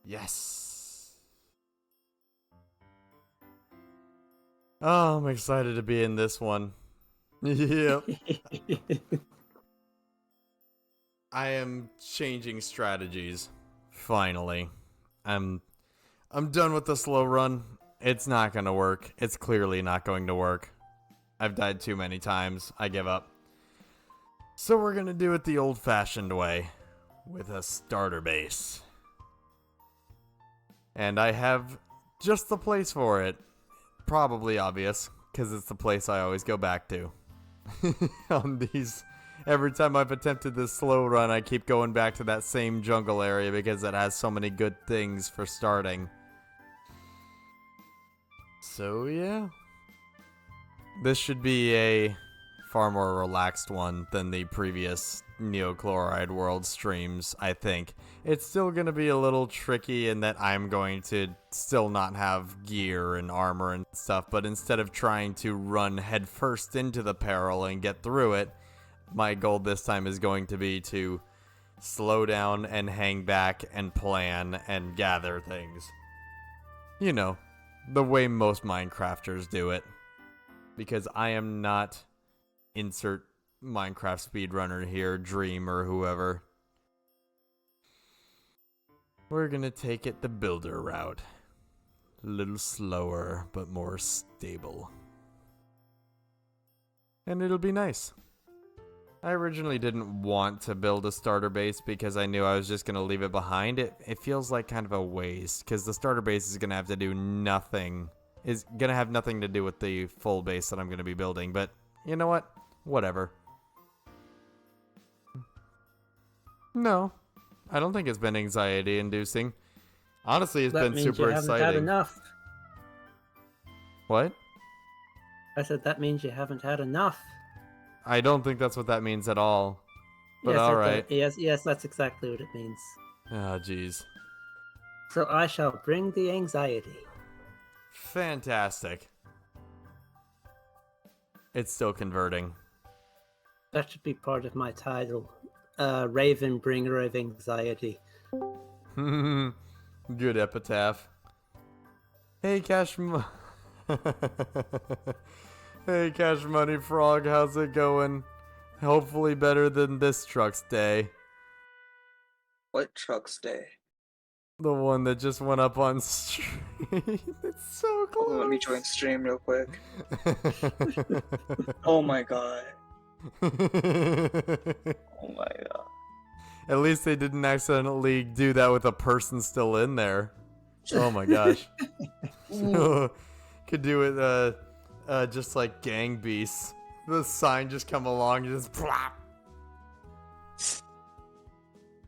Yes. Oh, I'm excited to be in this one. Yep. I am changing strategies. Finally. I'm done with the slow run. It's not going to work. It's clearly not going to work. I've died too many times. I give up. So we're going to do it the old-fashioned way with a starter base. And I have just the place for it. Probably obvious, because it's the place I always go back to. On these, every time I've attempted this slow run, I keep going back to that same jungle area because it has so many good things for starting. So yeah. This should be a far more relaxed one than the previous Chloride World streams, I think. It's still going to be a little tricky in that I'm going to still not have gear and armor and stuff, but instead of trying to run headfirst into the peril and get through it, my goal this time is going to be to slow down and hang back and plan and gather things. You know, the way most Minecrafters do it. Because I am not insert Minecraft speedrunner here, Dream or whoever. We're gonna take it the builder route. A little slower, but more stable. And it'll be nice. I originally didn't want to build a starter base because I knew I was just gonna leave it behind. It feels like kind of a waste, because the starter base is gonna have to do nothing. Is gonna have nothing to do with the full base that I'm gonna be building, but you know what? Whatever. No, I don't think it's been anxiety inducing. Honestly, it's been super exciting. That means you haven't had enough. What? I said that means you haven't had enough. I don't think that's what that means at all. But yes, alright. Yes, that's exactly what it means. Ah, jeez. So I shall bring the anxiety. Fantastic. It's still converting. That should be part of my title. Raven Bringer of Anxiety. Good epitaph. Hey, Hey, Cash Money Frog, how's it going? Hopefully better than this truck's day. What truck's day? The one that just went up on stream. It's so close. Let me join stream real quick. Oh my god. Oh my god. At least they didn't accidentally do that with a person still in there. Oh my gosh. Could do it just like Gang Beasts. The sign just come along and just plop.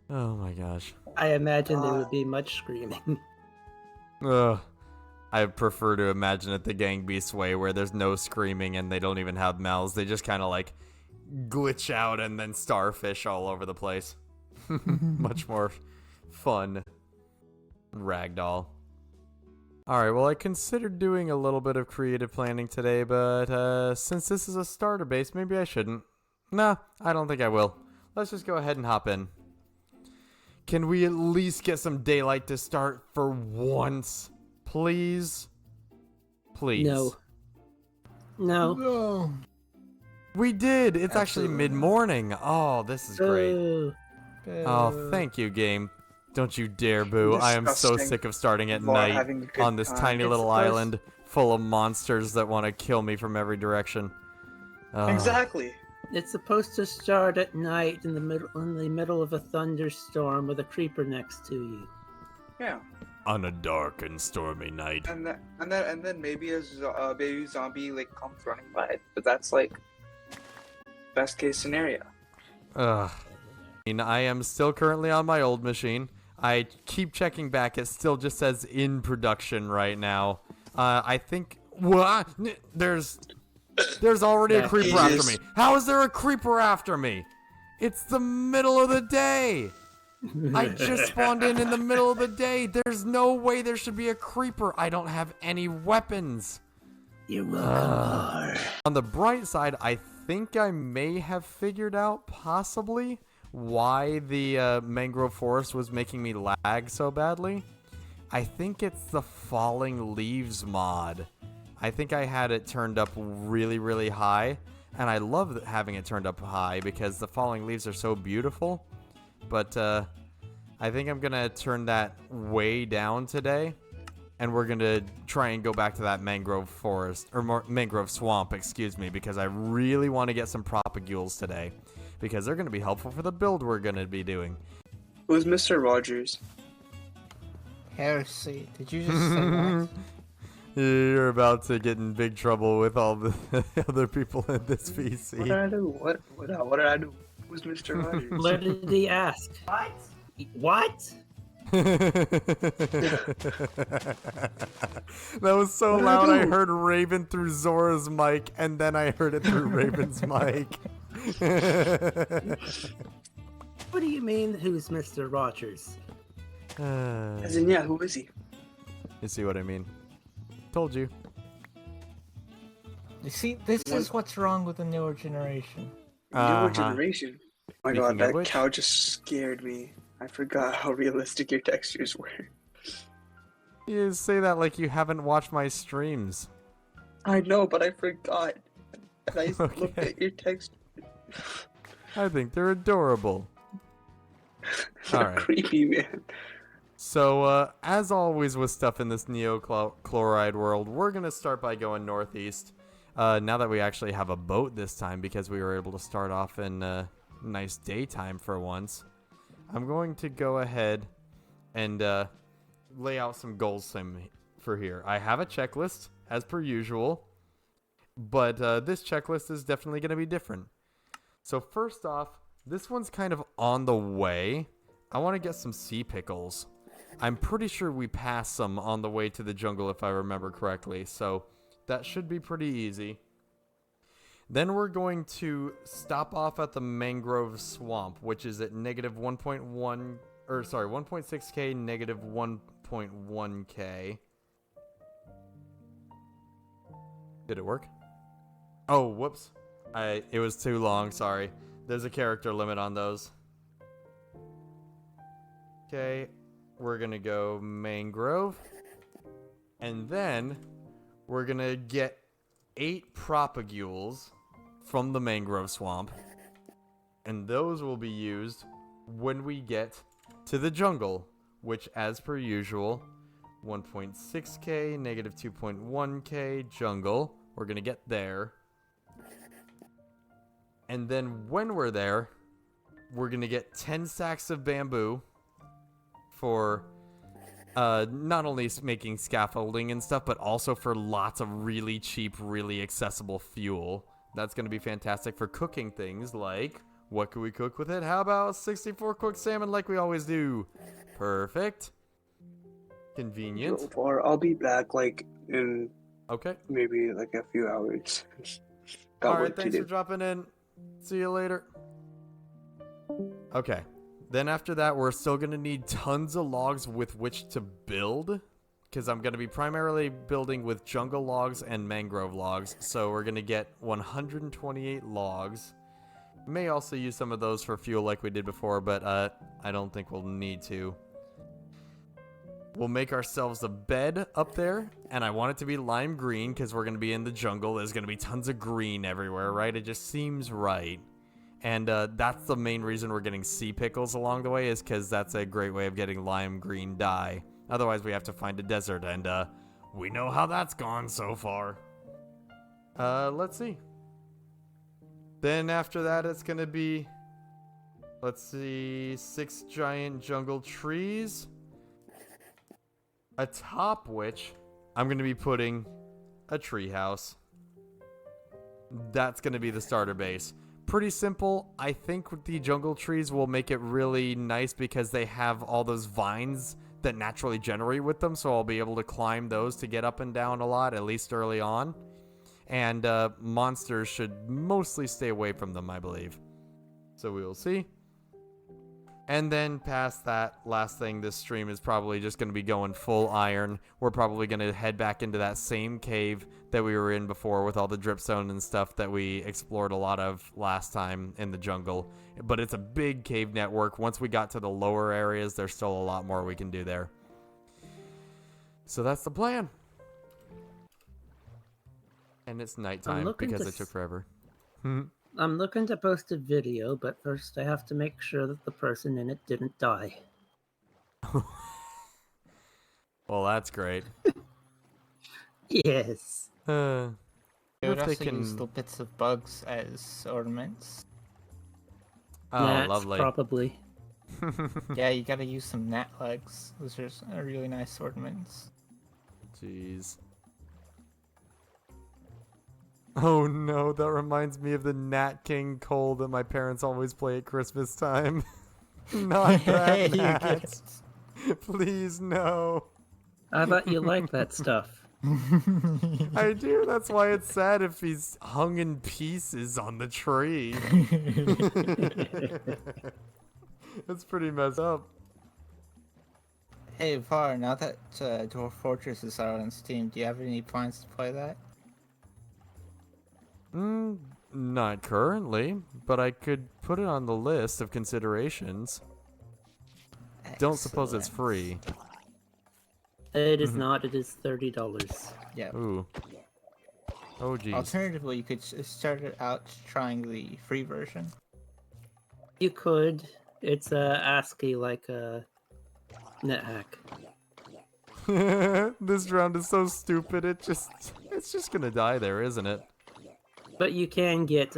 Oh my gosh. I imagine there would be much screaming. Ugh. I prefer to imagine it the Gang Beasts way, where there's no screaming and they don't even have mouths. They just kind of like glitch out and then starfish all over the place. Much more fun. Ragdoll. Alright, well I considered doing a little bit of creative planning today, but since this is a starter base, maybe I shouldn't. Nah, I don't think I will. Let's just go ahead and hop in. Can we at least get some daylight to start for once? Please? Please. No. No. No. We did! It's actually mid-morning. Oh, this is great. Oh, thank you, game. Don't you dare, boo. I am so sick of starting at night on this tiny little island full of monsters that want to kill me from every direction. Exactly. It's supposed to start at night in the middle of a thunderstorm with a creeper next to you. Yeah. On a dark and stormy night. And then maybe a baby zombie like comes running by. But that's like best case scenario. Ugh. I am still currently on my old machine. I keep checking back. It still just says in production right now. I think what? There's already a creeper after me. How is there a creeper after me? It's the middle of the day. I just spawned in the middle of the day. There's no way there should be a creeper. I don't have any weapons. You're welcome. On the bright side, I think I may have figured out possibly why the mangrove forest was making me lag so badly. I think it's the Falling Leaves mod. I think I had it turned up really, really high, and I love having it turned up high because the falling leaves are so beautiful. But I think I'm gonna turn that way down today, and we're gonna try and go back to that mangrove forest, or mangrove swamp, excuse me, because I really want to get some propagules today, because they're gonna be helpful for the build we're gonna be doing. Who's Mr. Rogers? Heresy. Did you just say that? You're about to get in big trouble with all the other people in this What did VC. I do? What did I do? Who's Mr. Rogers? What did he ask? What? What? That was so What did I loud I do? heard Raven through Zora's mic, and then I heard it through Raven's mic. What do you mean, who's Mr. Rogers? As in, yeah, who is he? You see what I mean? Told you. You see, this is what's wrong with the newer generation. Newer generation. Oh my Speaking god, of that which- cow just scared me. I forgot how realistic your textures were. You say that like you haven't watched my streams. I know, but I forgot. And I looked Okay. at your text. I think they're adorable. They're Alright. creepy, man. So, as always with stuff in this Chloride world, we're going to start by going northeast. Now that we actually have a boat this time, because we were able to start off in nice daytime for once, I'm going to go ahead and lay out some goals for here. I have a checklist, as per usual, but this checklist is definitely going to be different. So first off, this one's kind of on the way. I want to get some sea pickles. I'm pretty sure we passed some on the way to the jungle if I remember correctly, so that should be pretty easy. Then we're going to stop off at the mangrove swamp, which is at negative 1.6k, negative 1.1k. Did it work? Oh, whoops. It was too long, sorry. There's a character limit on those. Okay, we're gonna go mangrove. And then we're gonna get 8 propagules from the mangrove swamp. And those will be used when we get to the jungle, which as per usual, 1.6k, negative 2.1k jungle. We're gonna get there. And then when we're there, we're gonna get 10 stacks of bamboo for not only making scaffolding and stuff, but also for lots of really cheap, really accessible fuel. That's gonna be fantastic for cooking things like, what can we cook with it? How about 64 cooked salmon like we always do? Perfect. Convenient. So far, I'll be back like in Okay. maybe like a few hours. Got Alright, work to thanks do. for dropping in. See you later. Okay. Then after that, we're still going to need tons of logs with which to build. Because I'm going to be primarily building with jungle logs and mangrove logs. So we're going to get 128 logs. May also use some of those for fuel like we did before, but I don't think we'll need to. We'll make ourselves a bed up there, and I want it to be lime green because we're going to be in the jungle. There's going to be tons of green everywhere, right? It just seems right. And that's the main reason we're getting sea pickles along the way, is because that's a great way of getting lime green dye. Otherwise, we have to find a desert, and we know how that's gone so far. Let's see. Then after that, it's going to be, let's see, 6 giant jungle trees. Atop which, I'm going to be putting a treehouse. That's going to be the starter base. Pretty simple. I think with the jungle trees will make it really nice because they have all those vines that naturally generate with them, so I'll be able to climb those to get up and down a lot, at least early on. And monsters should mostly stay away from them, I believe. So we will see. And then past that, last thing, this stream is probably just going to be going full iron. We're probably going to head back into that same cave that we were in before with all the dripstone and stuff that we explored a lot of last time in the jungle. But it's a big cave network. Once we got to the lower areas, there's still a lot more we can do there. So that's the plan. And it's nighttime looking because to it took s- forever. I'm looking to post a video, but first I have to make sure that the person in it didn't die. Well, that's great. Yes. I They wonder would if they also use can. little bits of bugs as ornaments. Oh, Gnats, lovely. probably. Yeah, you gotta use some gnat legs. Those are really nice ornaments. Jeez. Oh no, that reminds me of the Nat King Cole that my parents always play at Christmas time. Not that You Nat. get it. Please, no. I thought you liked that stuff. I do. That's why it's sad if he's hung in pieces on the tree. That's pretty messed up. Hey, Var, now that Dwarf Fortress is out on Steam, do you have any plans to play that? Not currently, but I could put it on the list of considerations. Don't suppose it's Excellent. free. It is not. It is $30. Yeah. Ooh. Oh, geez. Alternatively, you could start it out trying the free version. You could. It's ASCII like a NetHack. This round is so stupid. It's just gonna die there, isn't it? But you can get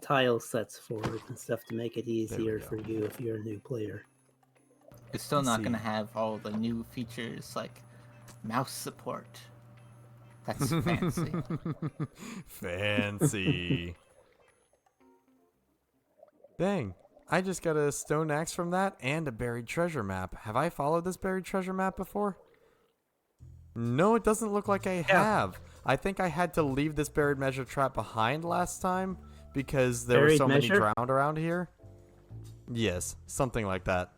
tile sets for it and stuff to make it we easier go. for you if you're a new player. It's still Let's not see. gonna have all the new features like mouse support. That's fancy. Fancy. Dang. I just got a stone axe from that and a buried treasure map. Have I followed this buried treasure map before? No, it doesn't look like I have. I think I had to leave this buried measure trap behind last time because there were Buried so many measure? drowned around here. Yes, something like that.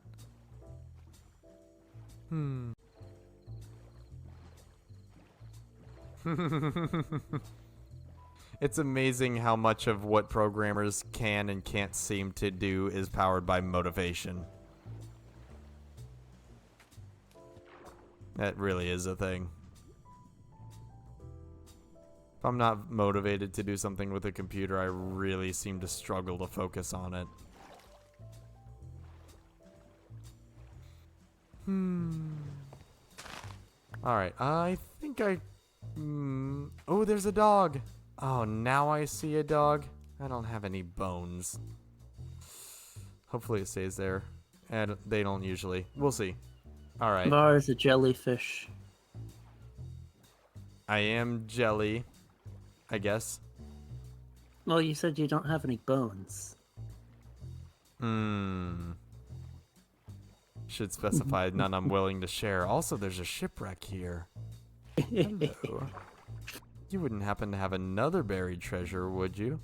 It's amazing how much of what programmers can and can't seem to do is powered by motivation. That really is a thing. If I'm not motivated to do something with a computer, I really seem to struggle to focus on it. Alright, I think I... Oh, there's a dog! Oh, now I see a dog. I don't have any bones. Hopefully it stays there. And they don't usually. We'll see. Alright. Var is a jellyfish. I am jelly, I guess. Well, you said you don't have any bones. Should specify none I'm willing to share. Also, there's a shipwreck here. Hello. You wouldn't happen to have another buried treasure, would you?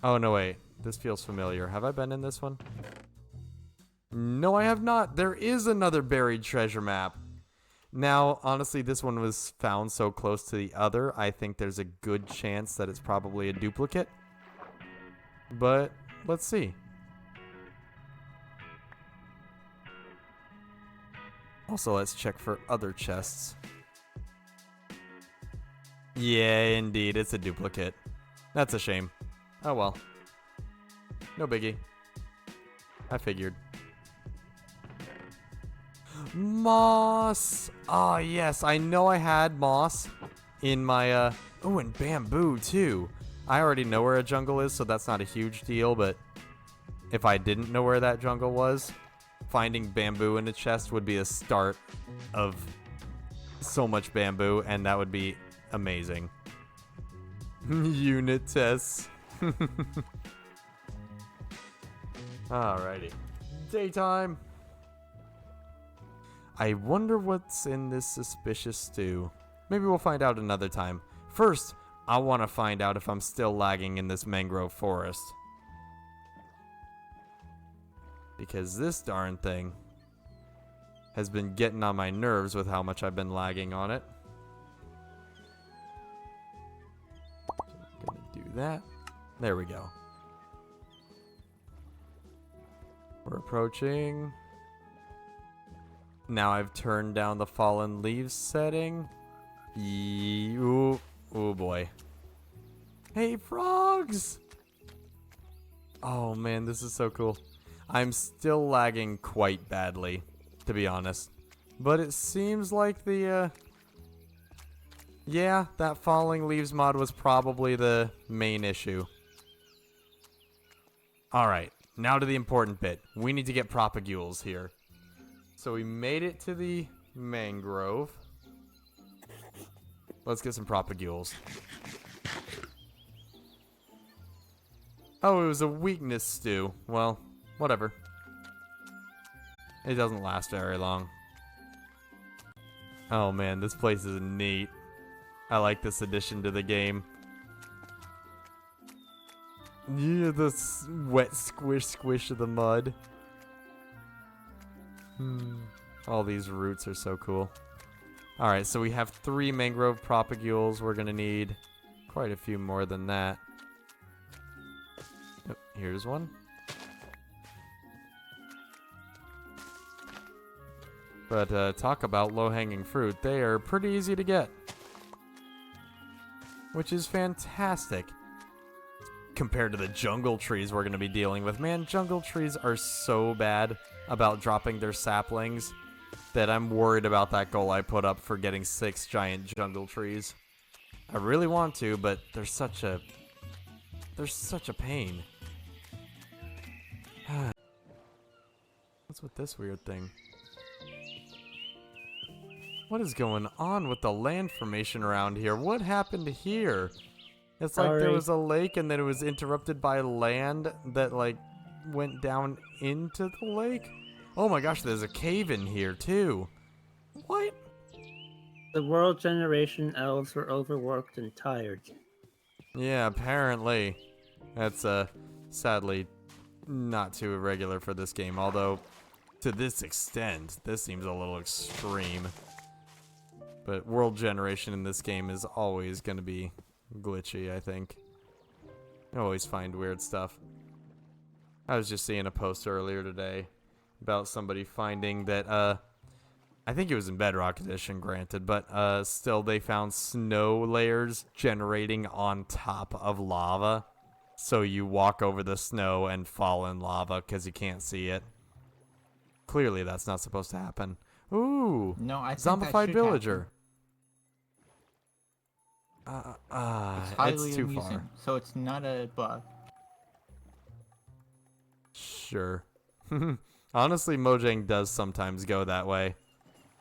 Oh, no, wait. This feels familiar. Have I been in this one? No, I have not. There is another buried treasure map. Now, honestly, this one was found so close to the other, I think there's a good chance that it's probably a duplicate. But, let's see. Also, let's check for other chests. Yeah, indeed, it's a duplicate. That's a shame. Oh well. No biggie. I figured. Moss! Ah, yes, I know I had moss in my, oh, and bamboo, too. I already know where a jungle is, so that's not a huge deal, but if I didn't know where that jungle was, finding bamboo in a chest would be a start of so much bamboo, and that would be amazing. Unit tests. Alrighty. Daytime. I wonder what's in this suspicious stew. Maybe we'll find out another time. First, I want to find out if I'm still lagging in this mangrove forest. Because this darn thing has been getting on my nerves with how much I've been lagging on it. So I'm gonna do that. There we go. We're approaching. Now I've turned down the fallen leaves setting. Ooh boy. Hey, frogs! Oh man, this is so cool. I'm still lagging quite badly, to be honest. But it seems like yeah, that falling leaves mod was probably the main issue. Alright, now to the important bit. We need to get propagules here. So we made it to the mangrove. Let's get some propagules. Oh, it was a weakness stew. Well, whatever. It doesn't last very long. Oh man, this place is neat. I like this addition to the game. Yeah, the wet squish of the mud. All these roots are so cool. Alright, so we have 3 mangrove propagules. We're gonna need quite a few more than that. Oh, here's one. But talk about low-hanging fruit. They are pretty easy to get. Which is fantastic. Compared to the jungle trees we're going to be dealing with. Man, jungle trees are so bad about dropping their saplings that I'm worried about that goal I put up for getting 6 giant jungle trees. I really want to, but they're such a pain. What's with this weird thing? What is going on with the land formation around here? What happened here? It's like there was a lake and then it was interrupted by land that like went down into the lake. Oh my gosh, there's a cave in here too. What? The world generation elves were overworked and tired. Yeah, apparently. That's sadly not too irregular for this game, although to this extent, this seems a little extreme. But world generation in this game is always going to be glitchy, I think. I always find weird stuff. I was just seeing a post earlier today about somebody finding that, I think it was in Bedrock Edition, granted, but still they found snow layers generating on top of lava. So you walk over the snow and fall in lava because you can't see it. Clearly that's not supposed to happen. Ooh, No, I think that zombified should villager. It's highly it's too amusing, far. so it's not a bug. Sure. Honestly, Mojang does sometimes go that way.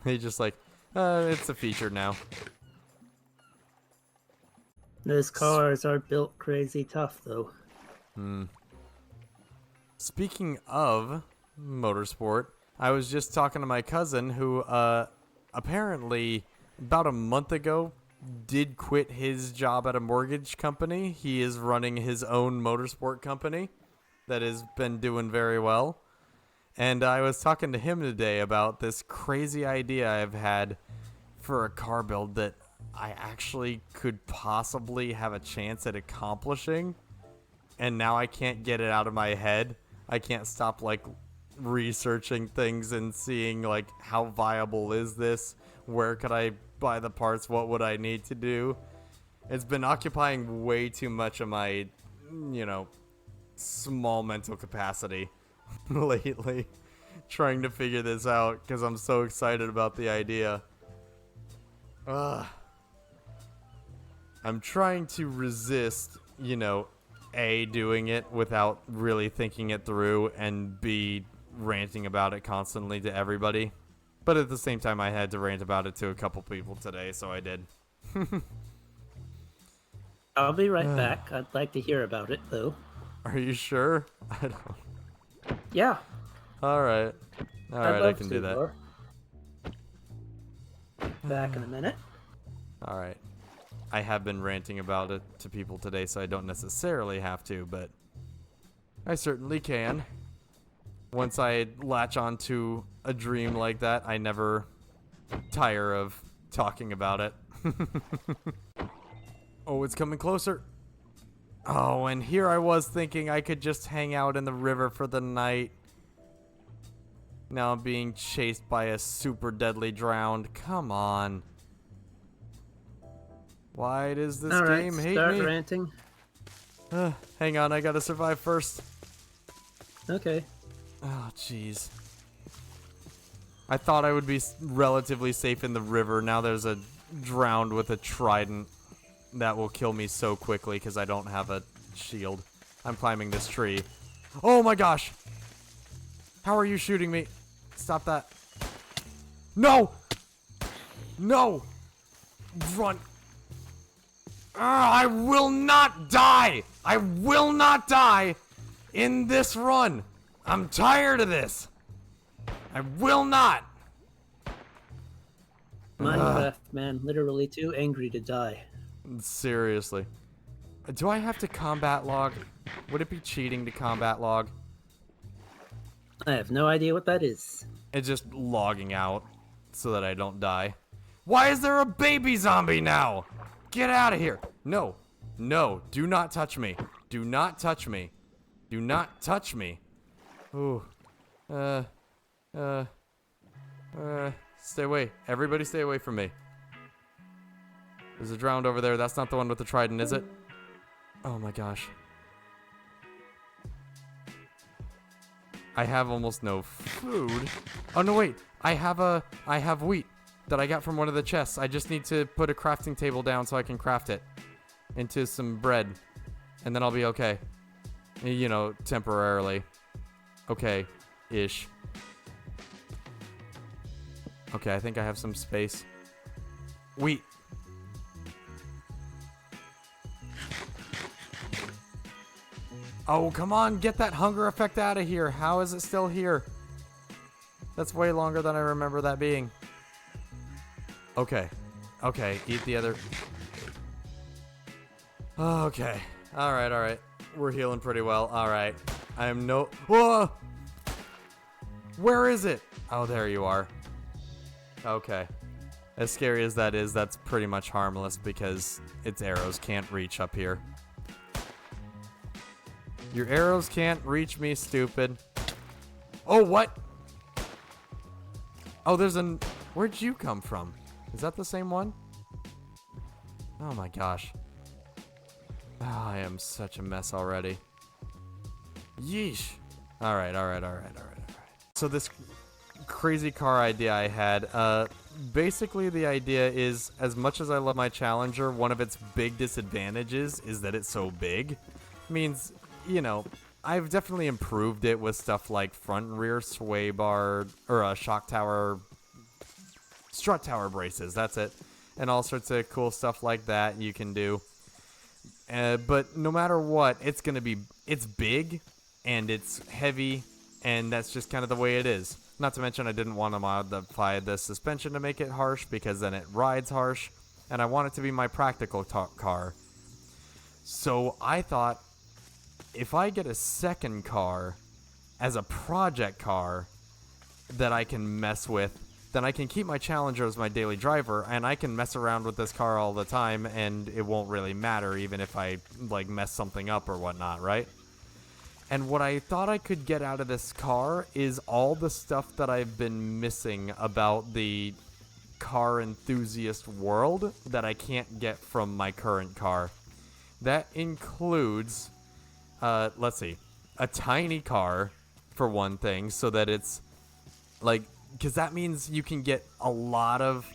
He's just like, it's a feature now. Those cars are built crazy tough, though. Speaking of motorsport, I was just talking to my cousin who, apparently, about a month ago, did quit his job at a mortgage company. He is running his own motorsport company that has been doing very well. And I was talking to him today about this crazy idea I've had for a car build that I actually could possibly have a chance at accomplishing. And now I can't get it out of my head. I can't stop, like, researching things and seeing, like, how viable is this? Where could I buy the parts? What would I need to do? It's been occupying way too much of my, small mental capacity lately, trying to figure this out because I'm so excited about the idea. I'm trying to resist, A, doing it without really thinking it through, and B, ranting about it constantly to everybody. But at the same time, I had to rant about it to a couple people today, so I did. I'll be right back. I'd like to hear about it, though. Are you sure? I don't... Yeah. Alright. Alright, I can do that. Laura. Back in a minute. Alright. I have been ranting about it to people today, so I don't necessarily have to, but I certainly can. Once I latch onto a dream like that, I never tire of talking about it. Oh, it's coming closer. Oh, and here I was thinking I could just hang out in the river for the night. Now I'm being chased by a super deadly drowned. Come on. Why does this All right, game hate start me? ranting. Hang on, I gotta survive first. Okay. Oh, jeez. I thought I would be relatively safe in the river. Now there's a drowned with a trident that will kill me so quickly because I don't have a shield. I'm climbing this tree. Oh my gosh! How are you shooting me? Stop that. No! No! Run! I will not die! I will not die in this run! I'm tired of this! I will not! Minecraft, man, literally too angry to die. Seriously. Do I have to combat log? Would it be cheating to combat log? I have no idea what that is. It's just logging out so that I don't die. Why is there a baby zombie now? Get out of here. No. No. Do not touch me. Do not touch me. Do not touch me. Ooh. Stay away. Everybody stay away from me. There's a drowned over there. That's not the one with the trident, is it? Oh my gosh. I have almost no food. Oh no, wait. I have wheat that I got from one of the chests. I just need to put a crafting table down so I can craft it into some bread. And then I'll be okay. You know, temporarily. Okay-ish. Okay, I think I have some space. Wheat. Oh, come on, get that hunger effect out of here. How is it still here? That's way longer than I remember that being. Okay. Okay, eat the other. Okay. Alright. We're healing pretty well. Alright. I am no. Whoa! Where is it? Oh, there you are. Okay. As scary as that is, that's pretty much harmless because its arrows can't reach up here. Your arrows can't reach me, stupid. Oh, what? Oh, there's an... Where'd you come from? Is that the same one? Oh my gosh. Oh, I am such a mess already. Yeesh. Alright. So this crazy car idea I had, basically the idea is, as much as I love my Challenger, one of its big disadvantages is that it's so big. Means, you know, I've definitely improved it with stuff like front and rear sway bar, or shock tower, strut tower braces, that's it. And all sorts of cool stuff like that you can do. But no matter what, it's big, and it's heavy, and that's just kind of the way it is. Not to mention I didn't want to modify the suspension to make it harsh, because then it rides harsh, and I want it to be my practical car. So I thought, if I get a second car as a project car that I can mess with, then I can keep my Challenger as my daily driver, and I can mess around with this car all the time, and it won't really matter even if I, like, mess something up or whatnot, right? And what I thought I could get out of this car is all the stuff that I've been missing about the car enthusiast world that I can't get from my current car. That includes... let's see, a tiny car, for one thing, so that it's, like, because that means you can get a lot of,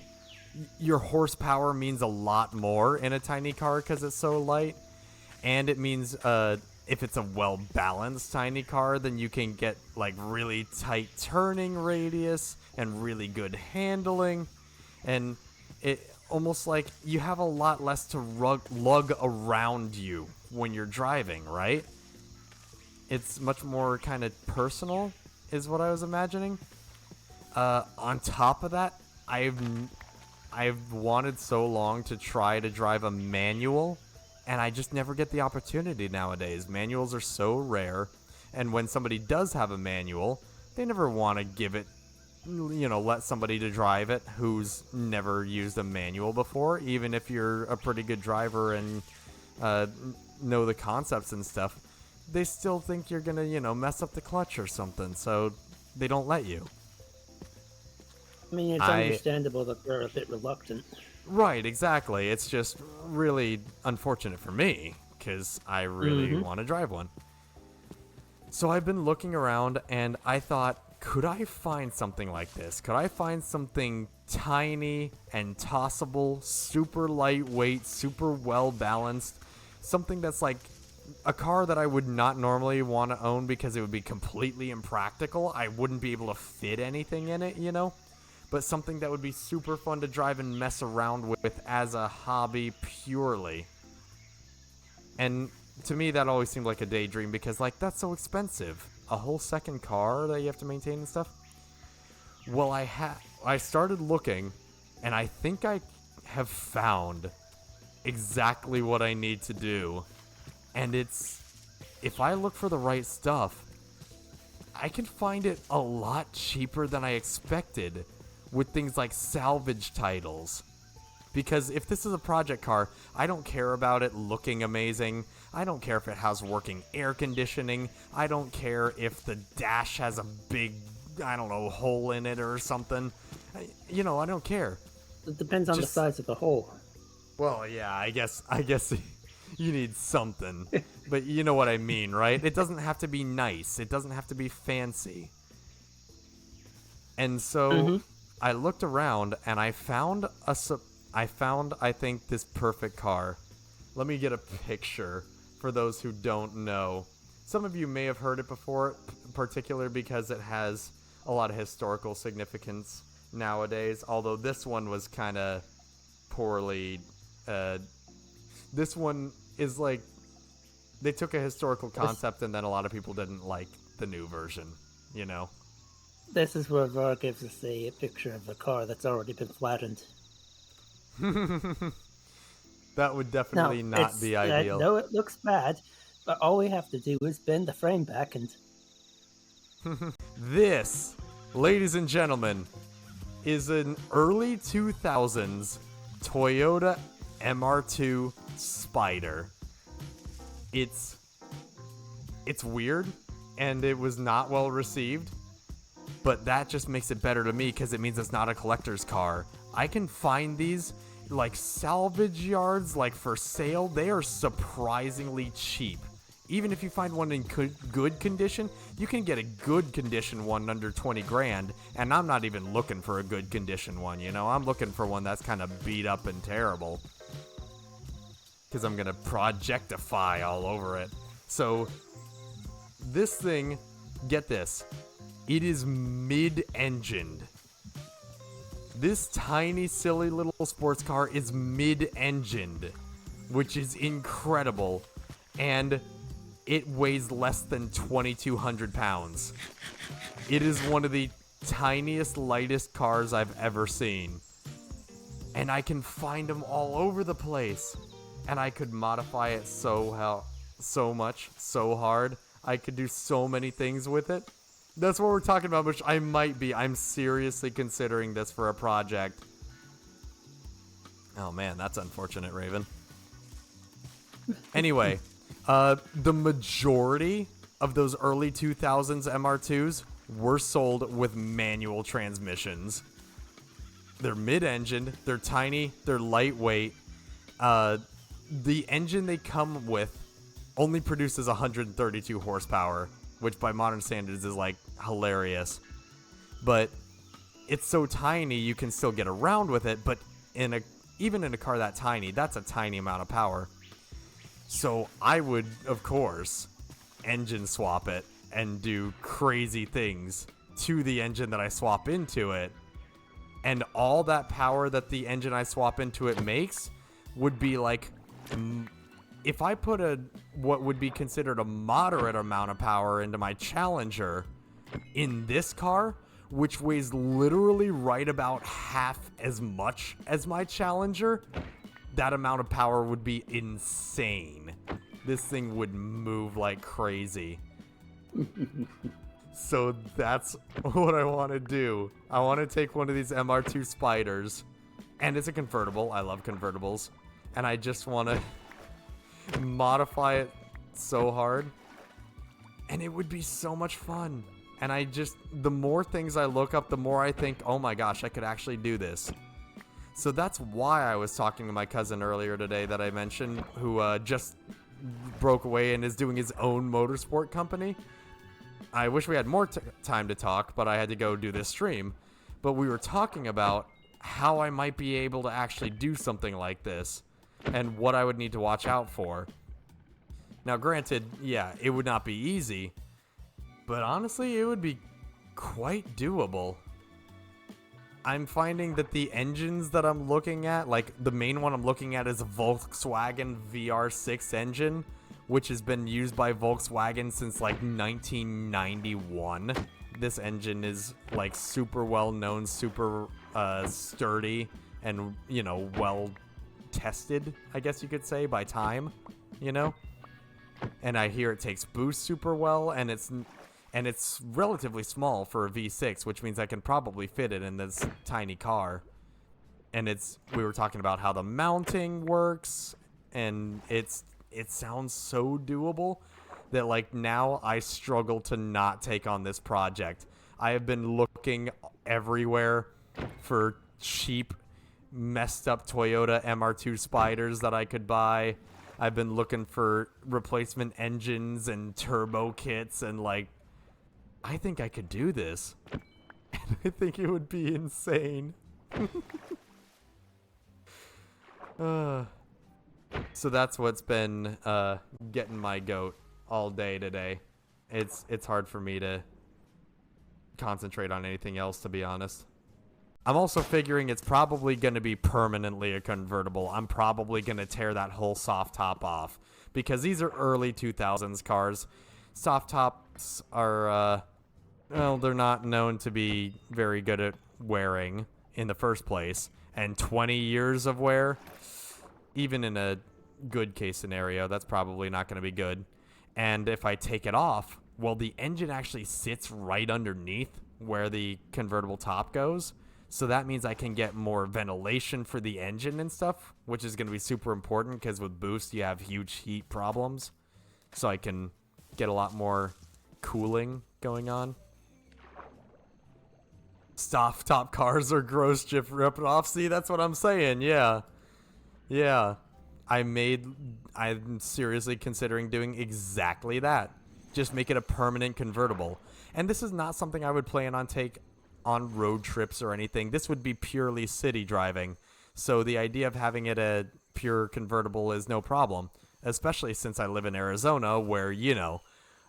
your horsepower means a lot more in a tiny car because it's so light, and it means, if it's a well-balanced tiny car, then you can get, like, really tight turning radius, and really good handling, and it, almost like, you have a lot less to lug around you when you're driving, right? It's much more kind of personal, is what I was imagining. On top of that, I've wanted so long to try to drive a manual, and I just never get the opportunity nowadays. Manuals are so rare, and when somebody does have a manual, they never want to give it, you know, let somebody to drive it who's never used a manual before, even if you're a pretty good driver and know the concepts and stuff. They still think you're gonna, you know, mess up the clutch or something, so they don't let you. I mean, it's understandable that they're a bit reluctant. Right, exactly. It's just really unfortunate for me because I really want to drive one. So I've been looking around and I thought, could I find something like this? Could I find something tiny and tossable, super lightweight, super well balanced? Something that's like a car that I would not normally want to own because it would be completely impractical. I wouldn't be able to fit anything in it, you know? But something that would be super fun to drive and mess around with as a hobby purely. And to me, that always seemed like a daydream because, like, that's so expensive. A whole second car that you have to maintain and stuff. Well, I started looking, and I think I have found exactly what I need to do. And it's, if I look for the right stuff, I can find it a lot cheaper than I expected with things like salvage titles. Because if this is a project car, I don't care about it looking amazing. I don't care if it has working air conditioning. I don't care if the dash has a big, I don't know, hole in it or something. You know, I don't care. It depends on the size of the hole. Well, yeah, I guess you need something. But you know what I mean, right? It doesn't have to be nice. It doesn't have to be fancy. And so I looked around and I found I think this perfect car. Let me get a picture for those who don't know. Some of you may have heard it before, particularly because it has a lot of historical significance nowadays, although this one was kind of poorly. This one is like, they took a historical concept and then a lot of people didn't like the new version, you know? This is where Var gives us a picture of a car that's already been flattened. That would definitely not be ideal. I know it looks bad, but all we have to do is bend the frame back and... This, ladies and gentlemen, is an early 2000s Toyota MR2 Spider. It's weird, and it was not well received, but that just makes it better to me because it means it's not a collector's car. I can find these like salvage yards, like for sale. They are surprisingly cheap. Even if you find one in good condition, you can get a good condition one under 20 grand, and I'm not even looking for a good condition one, you know? I'm looking for one that's kind of beat up and terrible, because I'm going to projectify all over it. So this thing, get this, it is mid-engined. This tiny, silly little sports car is mid-engined, which is incredible, and it weighs less than 2,200 pounds. It is one of the tiniest, lightest cars I've ever seen, and I can find them all over the place, and I could modify it so much, so hard. I could do so many things with it. That's what we're talking about, which I might be. I'm seriously considering this for a project. Oh man, that's unfortunate, Raven. Anyway, the majority of those early 2000s MR2s were sold with manual transmissions. They're mid-engined, they're tiny, they're lightweight. The engine they come with only produces 132 horsepower, which by modern standards is like hilarious. But it's so tiny you can still get around with it, but even in a car that tiny, that's a tiny amount of power. So I would, of course, engine swap it and do crazy things to the engine that I swap into it. And all that power that the engine I swap into it makes would be like, if I put what would be considered a moderate amount of power into my Challenger in this car, which weighs literally right about half as much as my Challenger, that amount of power would be insane. This thing would move like crazy. So that's what I want to do. I want to take one of these MR2 Spiders, and it's a convertible. I love convertibles. And I just want to modify it so hard. And it would be so much fun. And the more things I look up, the more I think, oh my gosh, I could actually do this. So that's why I was talking to my cousin earlier today that I mentioned, who just broke away and is doing his own motorsport company. I wish we had more time to talk, but I had to go do this stream. But we were talking about how I might be able to actually do something like this and what I would need to watch out for. Now, granted, yeah, it would not be easy, but honestly, it would be quite doable. I'm finding that the engines that I'm looking at, like the main one I'm looking at is a Volkswagen VR6 engine, which has been used by Volkswagen since like 1991. This engine is like super well known, super sturdy, and, you know, well tested, I guess you could say, by time, you know? And I hear it takes boost super well, and it's relatively small for a V6, which means I can probably fit it in this tiny car. And we were talking about how the mounting works, and it sounds so doable that, like, now I struggle to not take on this project. I have been looking everywhere for cheap, messed up Toyota MR2 Spyders that I could buy. I've been looking for replacement engines and turbo kits, and, like, I think I could do this. And I think it would be insane. So that's what's been getting my goat all day today. It's hard for me to concentrate on anything else, to be honest. I'm also figuring it's probably going to be permanently a convertible. I'm probably going to tear that whole soft top off, because these are early 2000s cars. Soft tops are, well, they're not known to be very good at wearing in the first place. And 20 years of wear, even in a good case scenario, that's probably not going to be good. And if I take it off, well, the engine actually sits right underneath where the convertible top goes. So that means I can get more ventilation for the engine and stuff, which is going to be super important because with boost, you have huge heat problems. So I can get a lot more cooling going on. Soft top cars are gross, Jif rip-off. See, that's what I'm saying. Yeah. Yeah. I'm seriously considering doing exactly that. Just make it a permanent convertible. And this is not something I would plan on take on road trips or anything. This would be purely city driving. So the idea of having it a pure convertible is no problem, especially since I live in Arizona where, you know,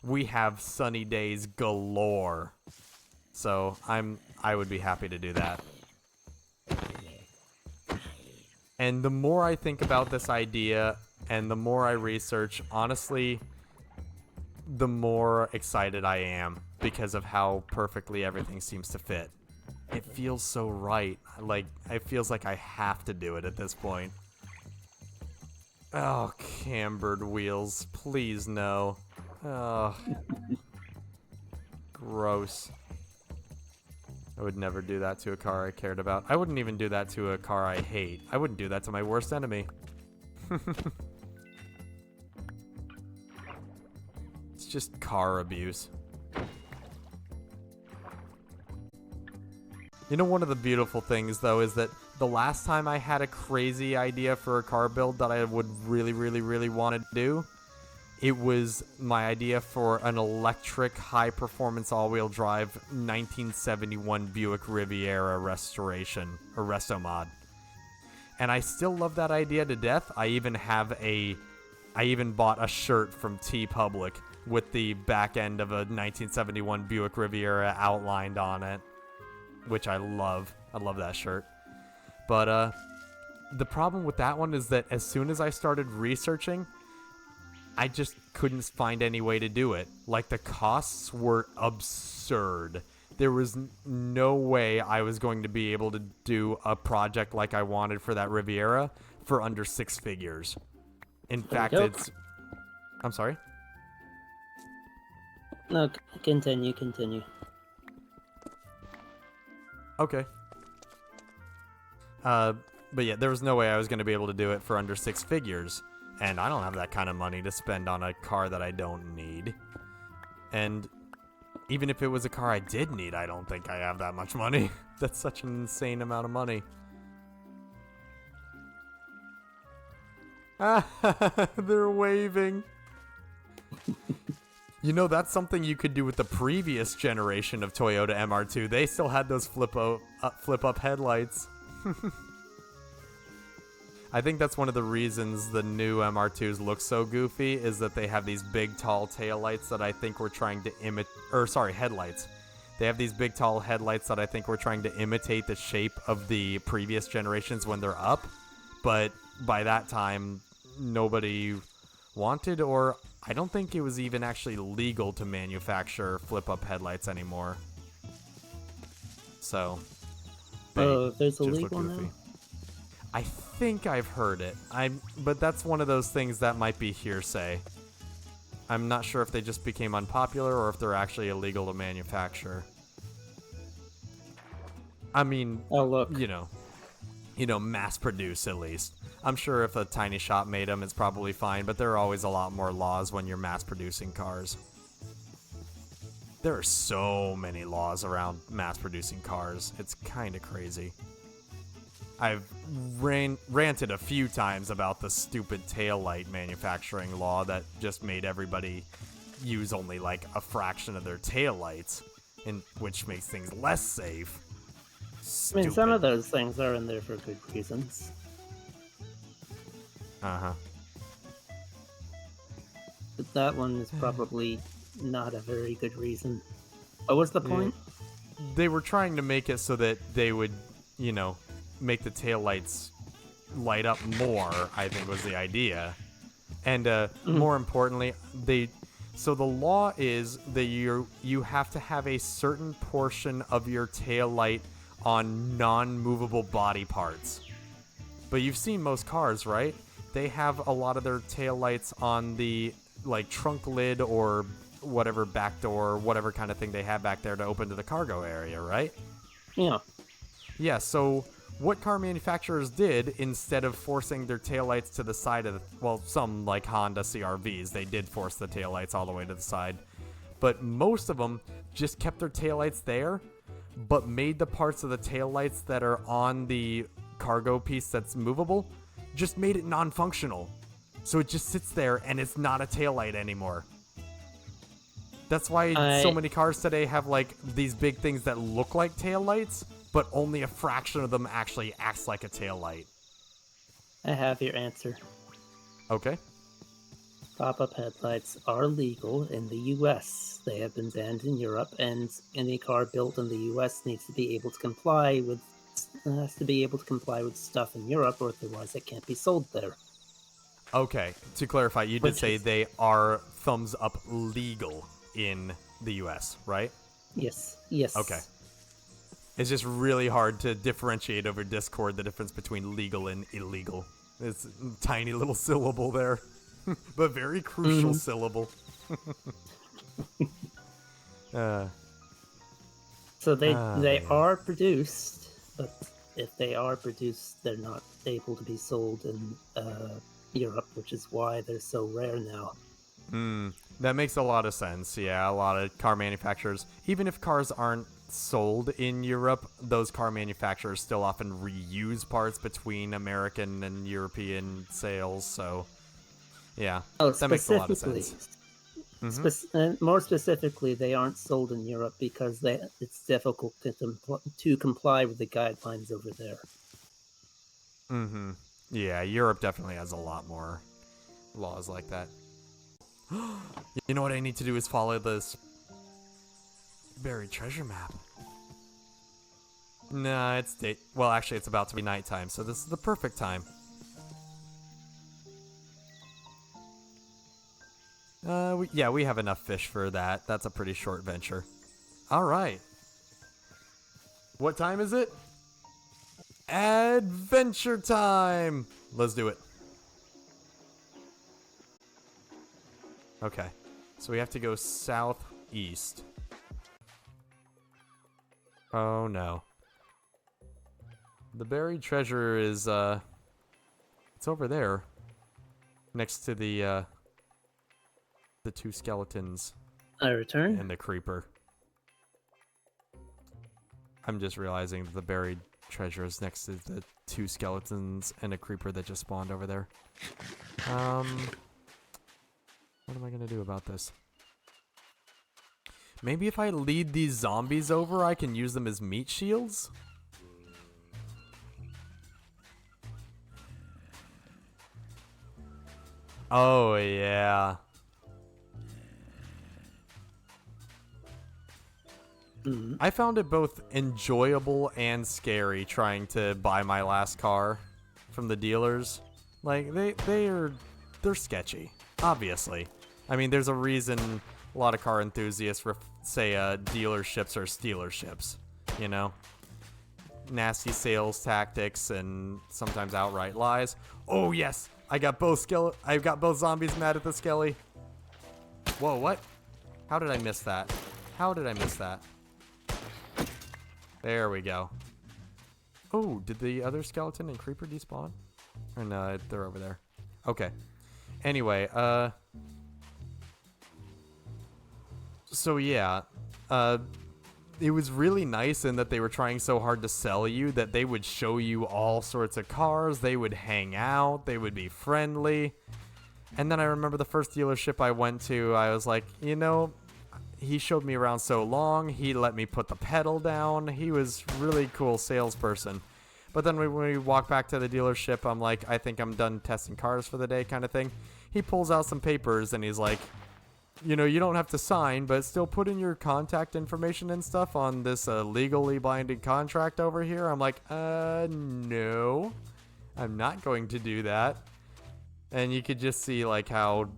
we have sunny days galore. So I would be happy to do that. And the more I think about this idea and the more I research, honestly, the more excited I am because of how perfectly everything seems to fit. It feels so right. Like, it feels like I have to do it at this point. Oh, cambered wheels. Please no. Oh. Gross. I would never do that to a car I cared about. I wouldn't even do that to a car I hate. I wouldn't do that to my worst enemy. It's just car abuse. You know, one of the beautiful things, though, is that the last time I had a crazy idea for a car build that I would really, really, really want to do, it was my idea for an electric, high-performance, all-wheel drive 1971 Buick Riviera restoration, or resto mod. And I still love that idea to death. I even bought a shirt from TeePublic with the back end of a 1971 Buick Riviera outlined on it, which I love. I love that shirt. But the problem with that one is that as soon as I started researching, I just couldn't find any way to do it. Like, the costs were absurd. There was no way I was going to be able to do a project like I wanted for that Riviera for under 6 figures. In fact, it's... I'm sorry? No, continue. Okay. But yeah, there was no way I was going to be able to do it for under 6 figures. And I don't have that kind of money to spend on a car that I don't need. And Even if it was a car I did need, I don't think I have that much money. That's such an insane amount of money. They're waving. You know, that's something you could do with the previous generation of Toyota MR2. They still had those flip-up headlights. I think that's one of the reasons the new MR2s look so goofy, is that they have these big, tall taillights that I think we're trying to headlights. They have these big, tall headlights that I think we're trying to imitate the shape of the previous generations when they're up. But by that time, nobody wanted, or I don't think it was even actually legal to manufacture flip-up headlights anymore. So, Oh, there's a just look legal goofy. now? I think I've heard it. But that's one of those things that might be hearsay. I'm not sure if they just became unpopular or if they're actually illegal to manufacture. I mean, Oh, look. you know, mass produce at least. I'm sure if a tiny shop made them, it's probably fine, but there are always a lot more laws when you're mass producing cars. There are so many laws around mass producing cars. It's kind of crazy. I've ranted a few times about the stupid taillight manufacturing law that just made everybody use only like a fraction of their taillights, which makes things less safe. I mean, some Stupid. of those things are in there for good reasons. Uh-huh. But that one is probably not a very good reason. What was the point? They were trying to make it so that they would, you know, make the taillights light up more, I think was the idea. And more importantly, so the law is that you have to have a certain portion of your taillight on non-movable body parts. But you've seen most cars, right? They have a lot of their taillights on the like trunk lid or whatever back door, whatever kind of thing they have back there to open to the cargo area, right? Yeah. Yeah, so what car manufacturers did, instead of forcing their taillights to the side of some like Honda CR-Vs, they did force the taillights all the way to the side. But most of them just kept their taillights there, but made the parts of the taillights that are on the cargo piece that's movable, just made it non-functional. So it just sits there and it's not a taillight anymore. That's why so many cars today have like these big things that look like taillights, but only a fraction of them actually acts like a taillight. I have your answer. Okay. Pop-up headlights are legal in the US. They have been banned in Europe, and any car built in the US needs to be able to comply with stuff in Europe, or otherwise it can't be sold there. Okay. To clarify, you did say they are thumbs up legal in the US, right? Yes. Yes. Okay. It's just really hard to differentiate over Discord the difference between legal and illegal. It's a tiny little syllable there, but very crucial syllable. So they man. are produced, but if they are produced, they're not able to be sold in Europe, which is why they're so rare now. That makes a lot of sense. Yeah, a lot of car manufacturers, even if cars aren't sold in Europe, those car manufacturers still often reuse parts between American and European sales. So, yeah, that makes a lot of sense. More specifically, they aren't sold in Europe because it's difficult to comply with the guidelines over there. Yeah, Europe definitely has a lot more laws like that. You know what I need to do is follow this buried treasure map. Nah, it's date. Well, actually, it's about to be nighttime, so this is the perfect time. We have enough fish for that. That's a pretty short venture. All right. What time is it? Adventure time! Let's do it. Okay. So we have to go southeast. Oh no. The buried treasure is, it's over there. Next to the two skeletons I return. and the creeper. I'm just realizing that the buried treasure is next to the 2 skeletons and a creeper that just spawned over there. What am I gonna do about this? Maybe if I lead these zombies over, I can use them as meat shields? Oh, yeah. I found it both enjoyable and scary trying to buy my last car from the dealers. Like, they're sketchy, obviously. I mean, there's a reason a lot of car enthusiasts say dealerships are stealerships, you know? Nasty sales tactics and sometimes outright lies. Oh, yes! I got both zombies mad at the skelly. Whoa, what? How did I miss that? How did I miss that? There we go. Oh, did the other skeleton and creeper despawn? Or no, they're over there. Okay. Anyway, so yeah, it was really nice in that they were trying so hard to sell you that they would show you all sorts of cars, they would hang out, they would be friendly. And then I remember the first dealership I went to, I was like, you know, he showed me around so long, he let me put the pedal down, he was really cool salesperson. But then when we walk back to the dealership, I'm like, I think I'm done testing cars for the day kind of thing. He pulls out some papers and he's like, you know, you don't have to sign, but still put in your contact information and stuff on this legally binding contract over here. I'm like, no, I'm not going to do that. And you could just see like how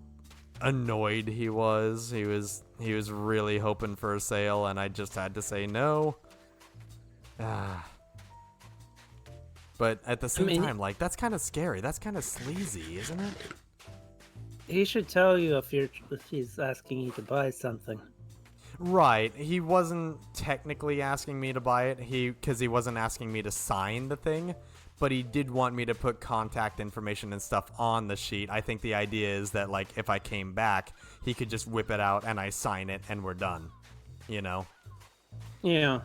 annoyed he was. He was really hoping for a sale, and I just had to say no. But at the same time, like, that's kind of scary. That's kind of sleazy, isn't it? He should tell you if he's asking you to buy something. Right. He wasn't technically asking me to buy it, because he wasn't asking me to sign the thing, but he did want me to put contact information and stuff on the sheet. I think the idea is that, like, if I came back, he could just whip it out and I sign it and we're done. You know? Yeah.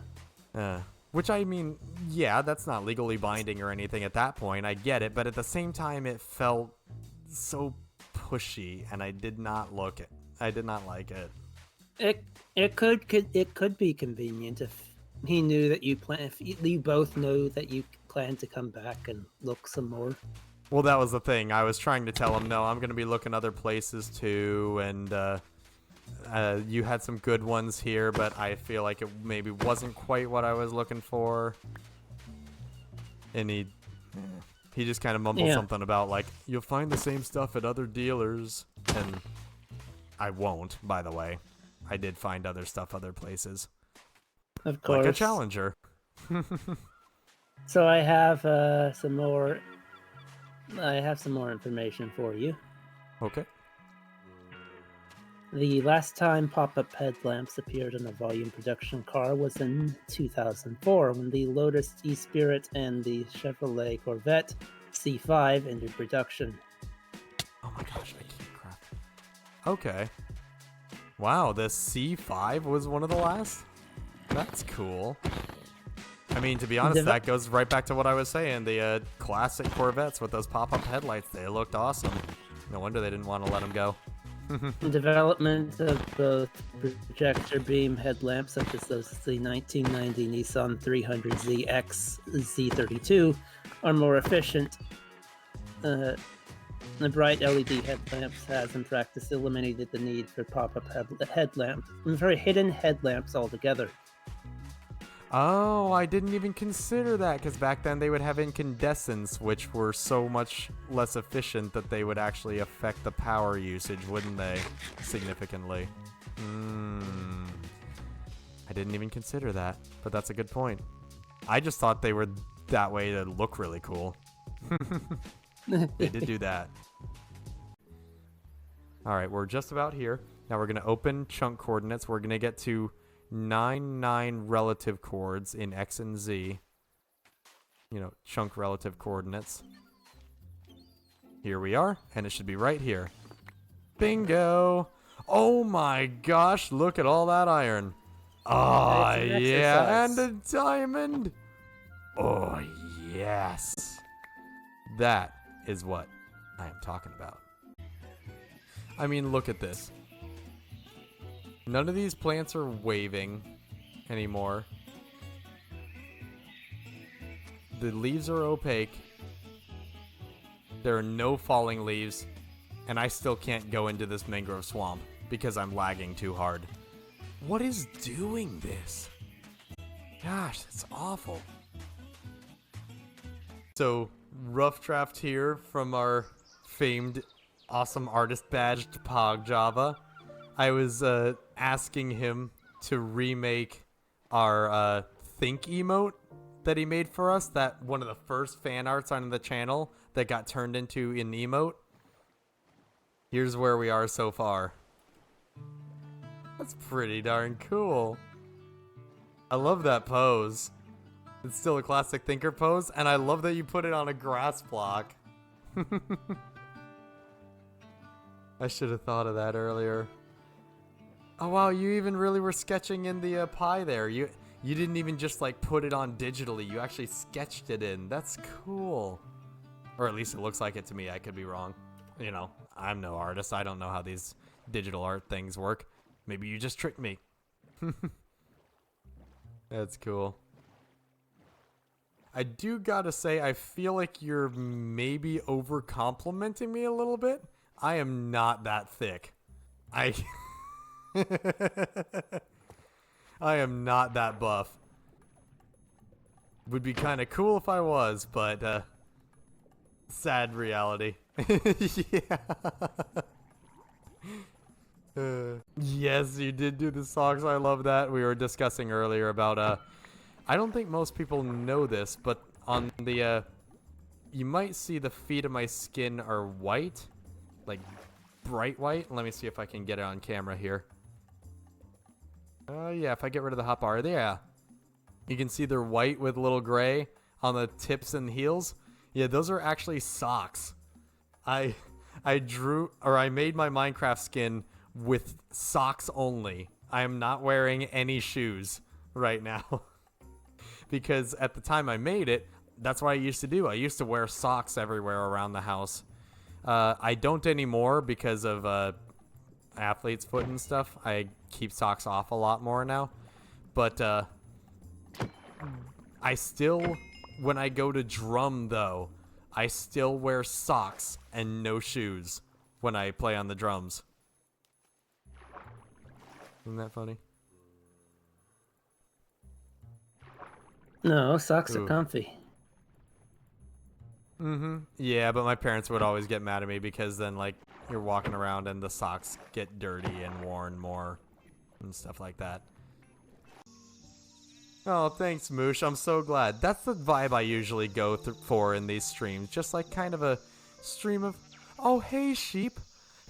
Which, I mean, yeah, that's not legally binding or anything at that point. I get it, but at the same time, it felt so pushy, and I did not like it. It could be convenient if he knew that if you both know that you plan to come back and look some more. Well, that was the thing. I was trying to tell him, no, I'm going to be looking other places too, and you had some good ones here, but I feel like it maybe wasn't quite what I was looking for. And he just kind of mumbled something about, like, you'll find the same stuff at other dealers. And I won't, by the way. I did find other stuff other places. Of course. Like a Challenger. So I have some more information for you. Okay. The last time pop-up headlamps appeared on a volume production car was in 2004 when the Lotus E-Spirit and the Chevrolet Corvette C5 entered production. Oh my gosh, I can't crap. Okay. Wow, the C5 was one of the last? That's cool. I mean, to be honest, that goes right back to what I was saying. The classic Corvettes with those pop-up headlights, they looked awesome. No wonder they didn't want to let them go. Development of both projector beam headlamps, such as those of the 1990 Nissan 300ZX Z32, are more efficient. The bright LED headlamps has, in practice, eliminated the need for pop-up headlamps, and for hidden headlamps altogether. Oh, I didn't even consider that, because back then they would have incandescents, which were so much less efficient that they would actually affect the power usage, wouldn't they? Significantly. I didn't even consider that, but that's a good point. I just thought they were that way to look really cool. They did do that. Alright, we're just about here. Now we're going to open chunk coordinates. We're going to get to 9 relative chords in X and Z. You know, chunk relative coordinates. Here we are, and it should be right here. Bingo! Oh my gosh, look at all that iron. Oh, It's an yeah, and exercise. a diamond. Oh, yes. That is what I am talking about. I mean, look at this. None of these plants are waving anymore. The leaves are opaque. There are no falling leaves. And I still can't go into this mangrove swamp because I'm lagging too hard. What is doing this? Gosh, that's awful. So, rough draft here from our famed awesome artist badged Pog Java. I was asking him to remake our Think emote that he made for us. That one of the first fan arts on the channel that got turned into an emote. Here's where we are so far. That's pretty darn cool. I love that pose. It's still a classic thinker pose, and I love that you put it on a grass block. I should have thought of that earlier. Oh wow, you even really were sketching in the pie there. You didn't even just like put it on digitally. You actually sketched it in. That's cool. Or at least it looks like it to me. I could be wrong. You know, I'm no artist. I don't know how these digital art things work. Maybe you just tricked me. That's cool. I do gotta say, I feel like you're maybe over complimenting me a little bit. I am not that thick. I am not that buff. Would be kind of cool if I was, but sad reality. Yeah. Yes, you did do the socks. I love that. We were discussing earlier about I don't think most people know this, but on the you might see the feet of my skin are white, like bright white. Let me see if I can get it on camera here. Yeah, if I get rid of the hotbar, yeah. You can see they're white with a little gray on the tips and heels. Yeah, those are actually socks. I made my Minecraft skin with socks only. I am not wearing any shoes right now. Because at the time I made it, that's what I used to do. I used to wear socks everywhere around the house. I don't anymore because of athlete's foot and stuff. I keep socks off a lot more now. But I still, when I go to drum though, I still wear socks and no shoes when I play on the drums. Isn't that funny? No, socks Ooh. are comfy. Mm-hmm. Yeah, but my parents would always get mad at me because then, like, you're walking around and the socks get dirty and worn more and stuff like that. Oh, thanks, Moosh. I'm so glad. That's the vibe I usually go for in these streams. Just like kind of a stream of, oh, hey, sheep.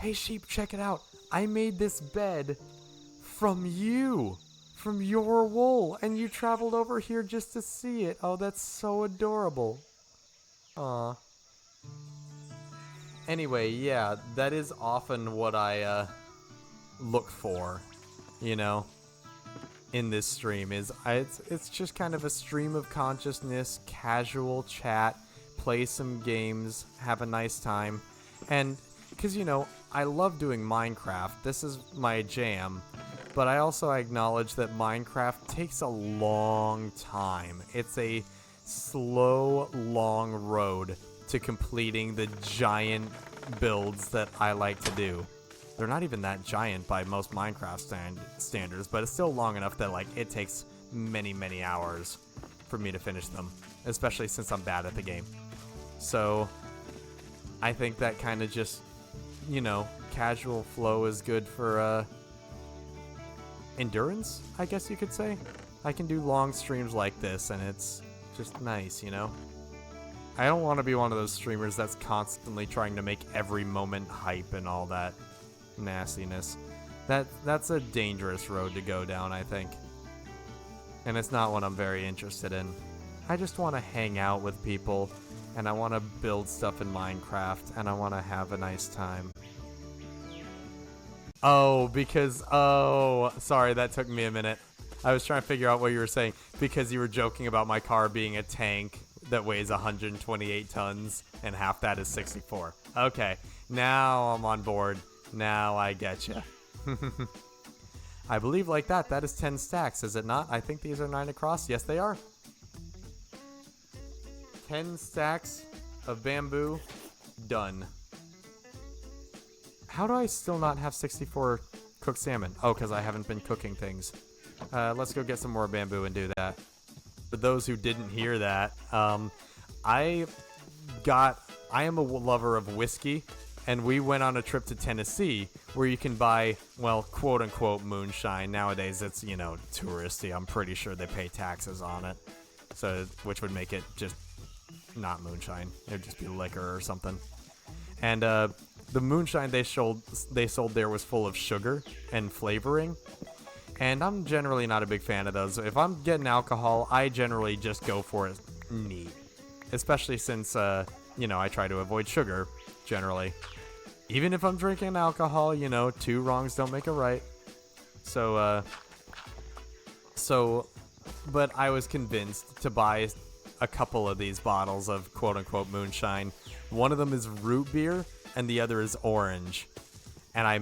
Hey, sheep, check it out. I made this bed from you. From your wool. And you traveled over here just to see it. Oh, that's so adorable. Aw. Anyway, yeah, that is often what I look for, you know, in this stream. It's just kind of a stream of consciousness, casual chat, play some games, have a nice time. And because, you know, I love doing Minecraft. This is my jam. But I also acknowledge that Minecraft takes a long time. It's a slow, long road to completing the giant builds that I like to do. They're not even that giant by most Minecraft standards, but it's still long enough that, like, it takes many, many hours for me to finish them, especially since I'm bad at the game. So I think that kind of just, you know, casual flow is good for endurance, I guess you could say. I can do long streams like this, and it's just nice, you know? I don't want to be one of those streamers that's constantly trying to make every moment hype and all that nastiness. That's a dangerous road to go down, I think. And it's not what I'm very interested in. I just want to hang out with people, and I want to build stuff in Minecraft, and I want to have a nice time. Oh, because, oh, sorry, that took me a minute. I was trying to figure out what you were saying because you were joking about my car being a tank that weighs 128 tons and half that is 64. Okay, now I'm on board. Now I get you. I believe like that is 10 stacks, is it not? I think these are 9 across. Yes, they are. 10 stacks of bamboo. Done. How do I still not have 64 cooked salmon? Oh, because I haven't been cooking things. Let's go get some more bamboo and do that. For those who didn't hear that, I am a lover of whiskey, and we went on a trip to Tennessee where you can buy, well, quote unquote moonshine. Nowadays it's, you know, touristy. I'm pretty sure they pay taxes on it. So, which would make it just not moonshine. It would just be liquor or something. And the moonshine they sold there was full of sugar and flavoring. And I'm generally not a big fan of those. If I'm getting alcohol, I generally just go for it neat. Especially since, you know, I try to avoid sugar, generally. Even if I'm drinking alcohol, you know, 2 wrongs don't make a right. But I was convinced to buy a couple of these bottles of quote-unquote moonshine. One of them is root beer, and the other is orange. And I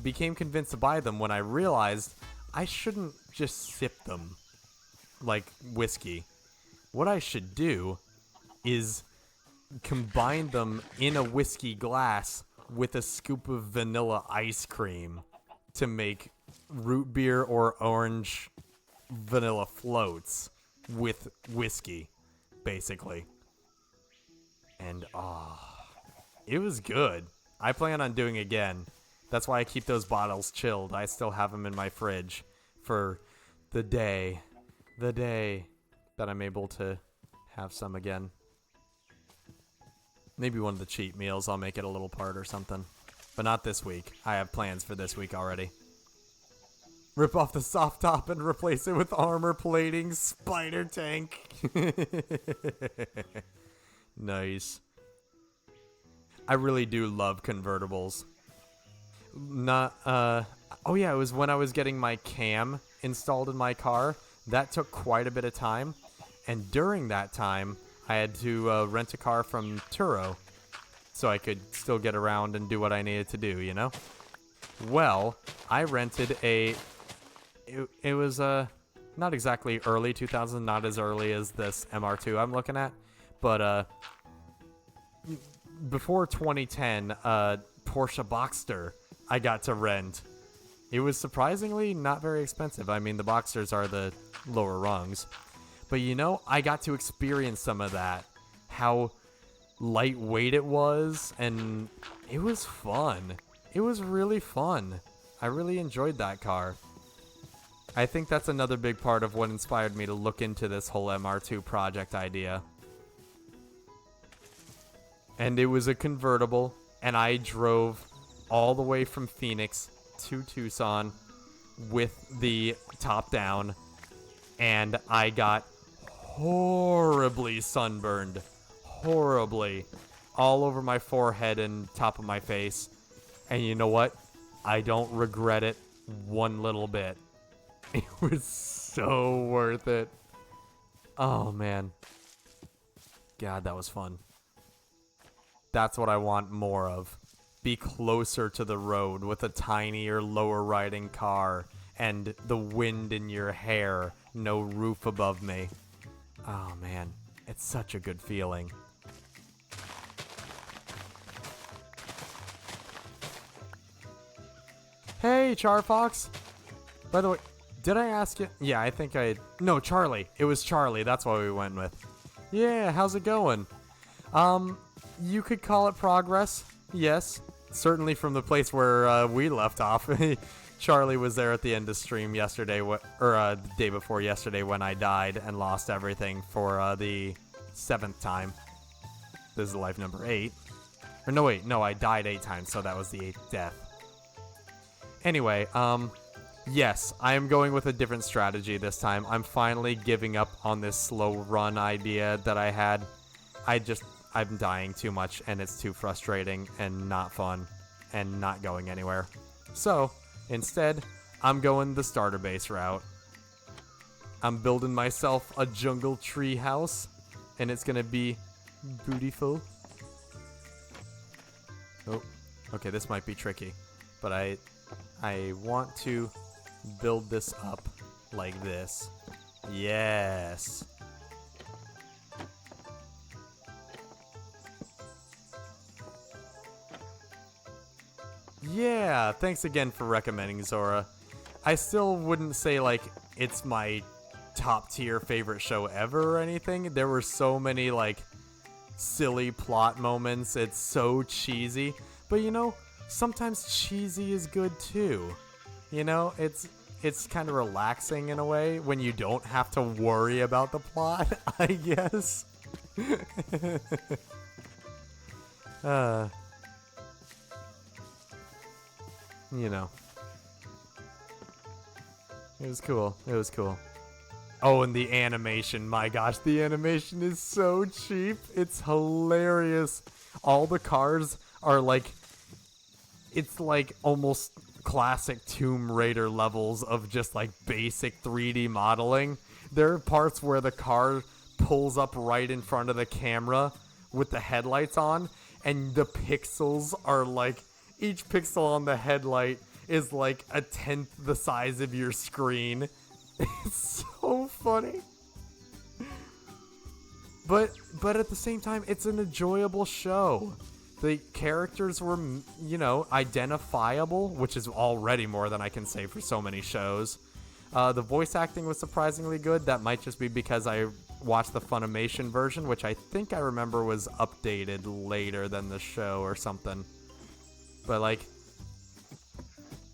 became convinced to buy them when I realized I shouldn't just sip them like whiskey. What I should do is combine them in a whiskey glass with a scoop of vanilla ice cream to make root beer or orange vanilla floats with whiskey, basically. And it was good. I plan on doing it again. That's why I keep those bottles chilled. I still have them in my fridge for the day that I'm able to have some again. Maybe one of the cheat meals, I'll make it a little part or something. But not this week. I have plans for this week already. Rip off the soft top and replace it with armor plating spider tank. Nice. I really do love convertibles. Oh yeah, it was when I was getting my cam installed in my car. That took quite a bit of time. And during that time, I had to rent a car from Turo so I could still get around and do what I needed to do, you know? Well, I rented it was not exactly early 2000, not as early as this MR2 I'm looking at, but before 2010, Porsche Boxster I got to rent. It was surprisingly not very expensive. I mean, the Boxsters are the lower rungs. But you know, I got to experience some of that. How lightweight it was, and it was fun. It was really fun. I really enjoyed that car. I think that's another big part of what inspired me to look into this whole MR2 project idea. And it was a convertible, and I drove all the way from Phoenix to Tucson with the top down, and I got horribly sunburned. Horribly. All over my forehead and top of my face. And you know what? I don't regret it one little bit. It was so worth it. Oh, man. God, that was fun. That's what I want more of. Be closer to the road with a tinier, lower riding car and the wind in your hair, no roof above me. Oh, man. It's such a good feeling. Hey, Charfox. By the way, did I ask you? Yeah, I think I... No, Charlie. It was Charlie. That's what we went with. Yeah, how's it going? You could call it progress. Yes. Certainly from the place where we left off. Charlie was there at the end of stream yesterday, the day before yesterday when I died and lost everything for the 7th time. This is life number 8. Or no, wait, no, I died 8 times, so that was the 8th death. Anyway, yes, I am going with a different strategy this time. I'm finally giving up on this slow run idea that I had. I'm dying too much, and it's too frustrating and not fun and not going anywhere. So, instead, I'm going the starter base route. I'm building myself a jungle tree house, and it's gonna be beautiful. Oh, okay, this might be tricky, but I want to build this up like this. Yes. Yeah, thanks again for recommending Zora. I still wouldn't say like it's my top tier favorite show ever or anything. There were so many like silly plot moments. It's so cheesy. But you know, sometimes cheesy is good too. You know, it's kind of relaxing in a way when you don't have to worry about the plot, I guess. You know. It was cool. It was cool. Oh, and the animation. My gosh, the animation is so cheap. It's hilarious. All the cars are like... It's like almost classic Tomb Raider levels of just like basic 3D modeling. There are parts where the car pulls up right in front of the camera with the headlights on, and the pixels are like... Each pixel on the headlight is like a tenth the size of your screen. It's so funny. But at the same time, it's an enjoyable show. The characters were, you know, identifiable, which is already more than I can say for so many shows. The voice acting was surprisingly good. That might just be because I watched the Funimation version, which I think I remember was updated later than the show or something. But like,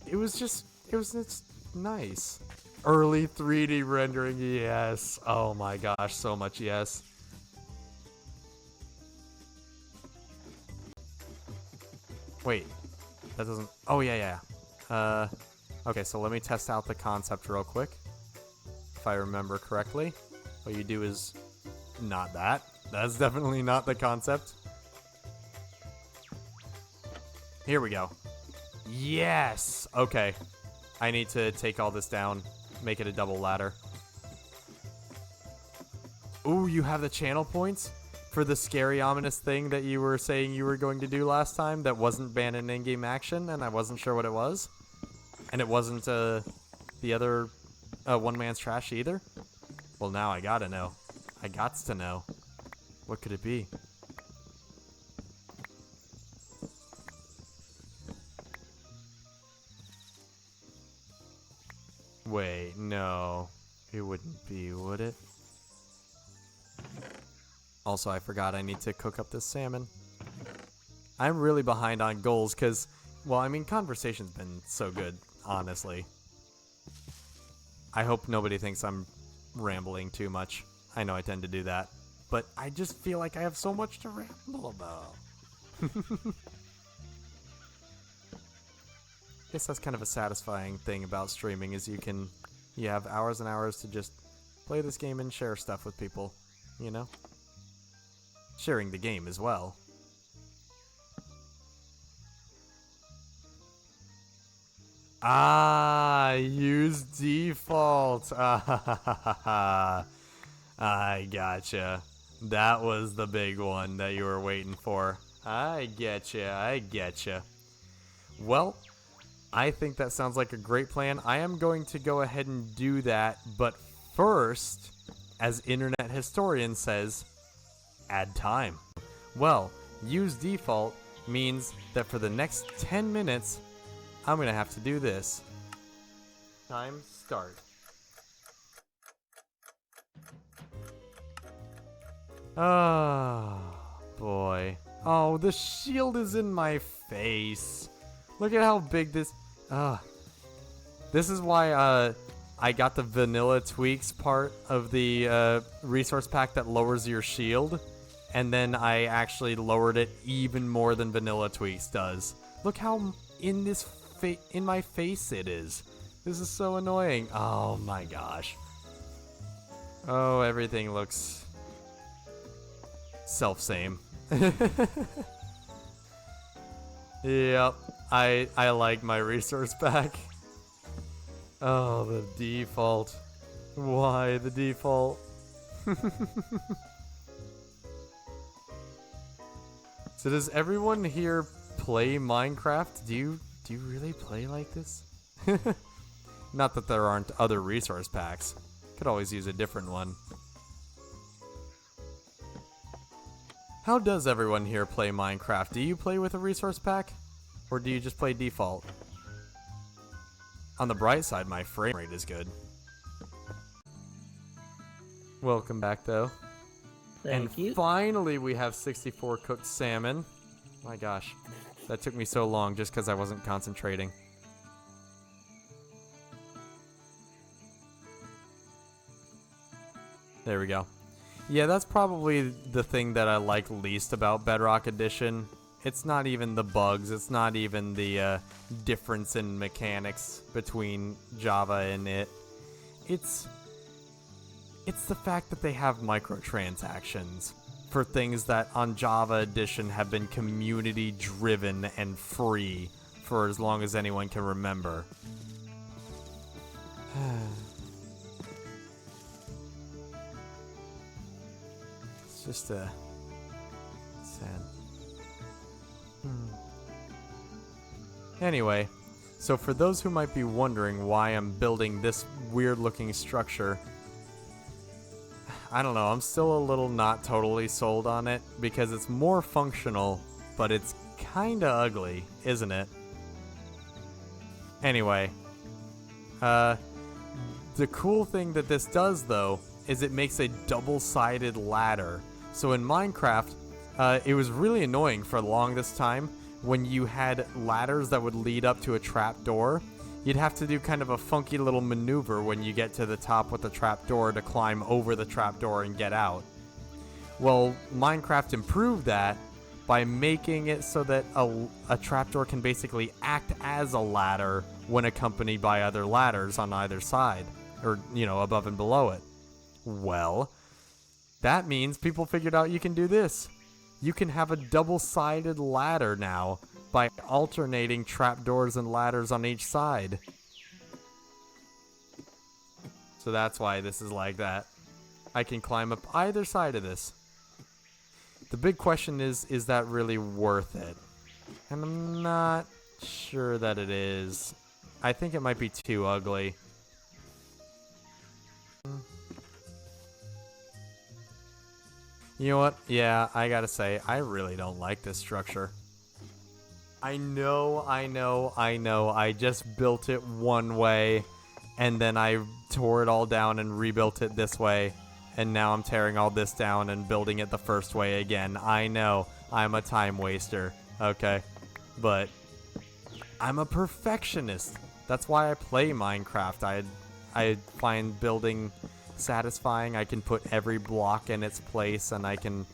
it's nice. Early 3D rendering, yes. Oh my gosh, so much yes. Wait, that doesn't... Oh, yeah. Okay, so let me test out the concept real quick. If I remember correctly, what you do is not that. That's definitely not the concept. Here we go. Yes! Okay. I need to take all this down, make it a double ladder. Ooh, you have the channel points for the scary, ominous thing that you were saying you were going to do last time that wasn't banned in in-game action, and I wasn't sure what it was. And it wasn't the other One Man's Trash either? Well, now I gotta know. I gots to know. What could it be? Wait, no. It wouldn't be, would it? Also, I forgot I need to cook up this salmon. I'm really behind on goals because, well, I mean, conversation's been so good, honestly. I hope nobody thinks I'm rambling too much. I know I tend to do that. But I just feel like I have so much to ramble about. I guess that's kind of a satisfying thing about streaming is you have hours and hours to just play this game and share stuff with people, you know? Sharing the game as well. Ah, use default. I gotcha. That was the big one that you were waiting for. I getcha. Well, I think that sounds like a great plan. I am going to go ahead and do that, but first, as Internet Historian says, add time. Well, use default means that for the next 10 minutes, I'm going to have to do this. Time start. Oh, boy. Oh, the shield is in my face. Look at how big this... This is why I got the vanilla tweaks part of the resource pack that lowers your shield. And then I actually lowered it even more than vanilla tweaks does. Look how in my face it is. This is so annoying. Oh my gosh. Oh, everything looks self-same. Yep, I like my resource pack. Oh, the default. Why the default? So does everyone here play Minecraft? Do you really play like this? Not that there aren't other resource packs. Could always use a different one. How does everyone here play Minecraft? Do you play with a resource pack? Or do you just play default? On the bright side, my frame rate is good. Welcome back, though. Thank and you. Finally, we have 64 cooked salmon. My gosh, that took me so long just because I wasn't concentrating. There we go. Yeah, that's probably the thing that I like least about Bedrock Edition. It's not even the bugs, it's not even the difference in mechanics between Java and it. It's the fact that they have microtransactions for things that on Java Edition have been community driven and free for as long as anyone can remember. It's just sad. Anyway, so for those who might be wondering why I'm building this weird looking structure, I don't know, I'm still a little not totally sold on it because it's more functional, but it's kinda ugly, isn't it? Anyway, the cool thing that this does though is it makes a double-sided ladder. So in Minecraft, it was really annoying for the longest time when you had ladders that would lead up to a trap door. You'd have to do kind of a funky little maneuver when you get to the top with the trapdoor to climb over the trapdoor and get out. Well, Minecraft improved that by making it so that a trapdoor can basically act as a ladder when accompanied by other ladders on either side, or, you know, above and below it. Well, that means people figured out you can do this. You can have a double-sided ladder now by alternating trapdoors and ladders on each side. So that's why this is like that. I can climb up either side of this. The big question is that really worth it? And I'm not sure that it is. I think it might be too ugly. You know what? Yeah, I gotta say, I really don't like this structure. I know. I just built it one way, and then I tore it all down and rebuilt it this way, and now I'm tearing all this down and building it the first way again. I know. I'm a time waster, okay? But I'm a perfectionist. That's why I play Minecraft. I find building satisfying. I can put every block in its place, and I can,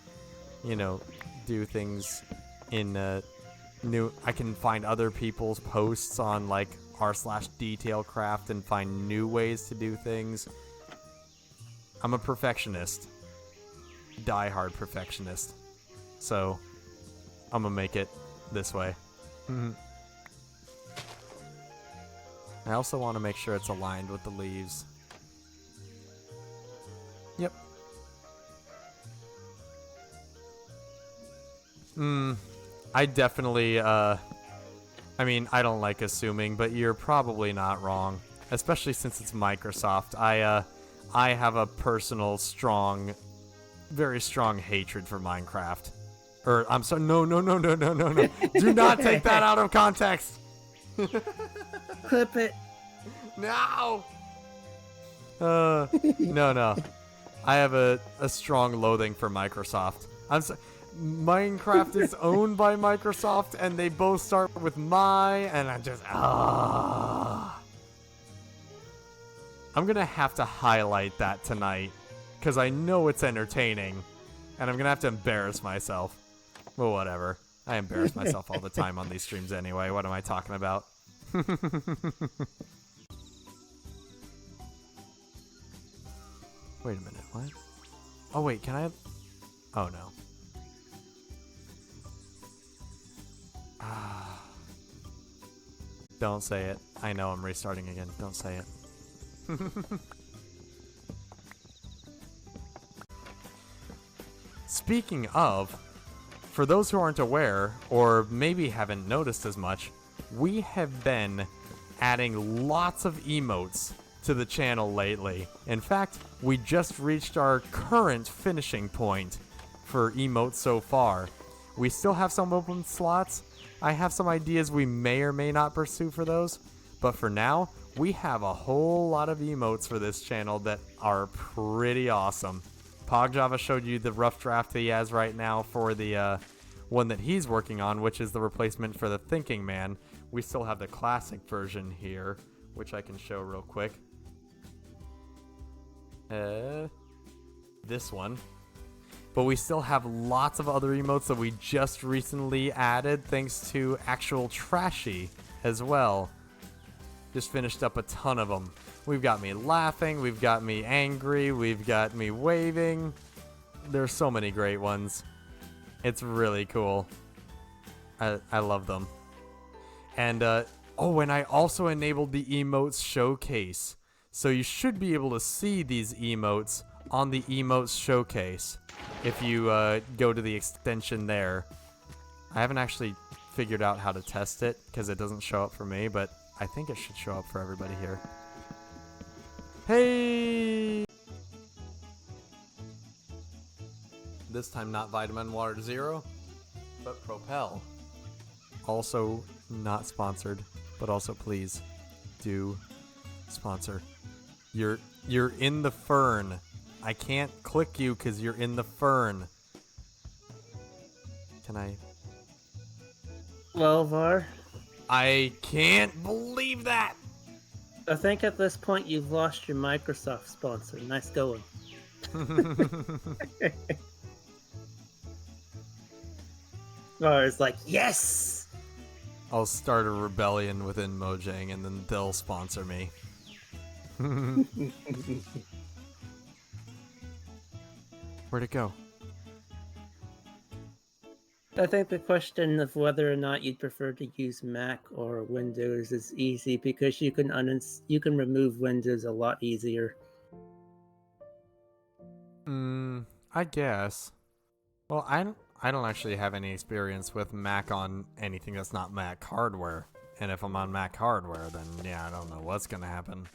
you know, do things in I can find other people's posts on like r/detailcraft and find new ways to do things. I'm a perfectionist. Die-hard perfectionist. So I'm gonna make it this way. I also want to make sure it's aligned with the leaves. Yep. I definitely, I mean, I don't like assuming, but you're probably not wrong. Especially since it's Microsoft. I have a personal very strong hatred for Minecraft. Or, I'm sorry, no. Do not take that out of context! Clip it. No! No. I have a strong loathing for Microsoft. Minecraft is owned by Microsoft, and they both start with and I just, I'm gonna have to highlight that tonight, because I know it's entertaining, and I'm gonna have to embarrass myself. Well, whatever. I embarrass myself all the time on these streams anyway. What am I talking about? Wait a minute, what? Oh wait, can I? Oh no. Don't say it. I know I'm restarting again. Don't say it. speaking of, for those who aren't aware, or maybe haven't noticed as much, we have been adding lots of emotes to the channel lately. In fact, we just reached our current finishing point for emotes so far. We still have some open slots. I have some ideas we may or may not pursue for those, but for now, we have a whole lot of emotes for this channel that are pretty awesome. Pogjava showed you the rough draft that he has right now for the one that he's working on, which is the replacement for the Thinking Man. We still have the classic version here, which I can show real quick. This one. But we still have lots of other emotes that we just recently added thanks to actual Trashy as well. Just finished up a ton of them. We've got me laughing, we've got me angry, we've got me waving. There's so many great ones. It's really cool. I love them. And, and I also enabled the emotes showcase. So you should be able to see these emotes on the emotes showcase if you go to the extension there. I haven't actually figured out how to test it because it doesn't show up for me, but I think it should show up for everybody here. Hey! This time not Vitamin Water Zero, but Propel. Also not sponsored, but also please do sponsor. You're in the fern. I can't click you because you're in the fern. Can I? Well, Var, I can't believe that. I think at this point you've lost your Microsoft sponsor. Nice going. Var's like, yes! I'll start a rebellion within Mojang and then they'll sponsor me. Where'd it go? I think the question of whether or not you'd prefer to use Mac or Windows is easy because you can remove Windows a lot easier. I guess. Well, I don't actually have any experience with Mac on anything that's not Mac hardware. And if I'm on Mac hardware, then yeah, I don't know what's gonna happen.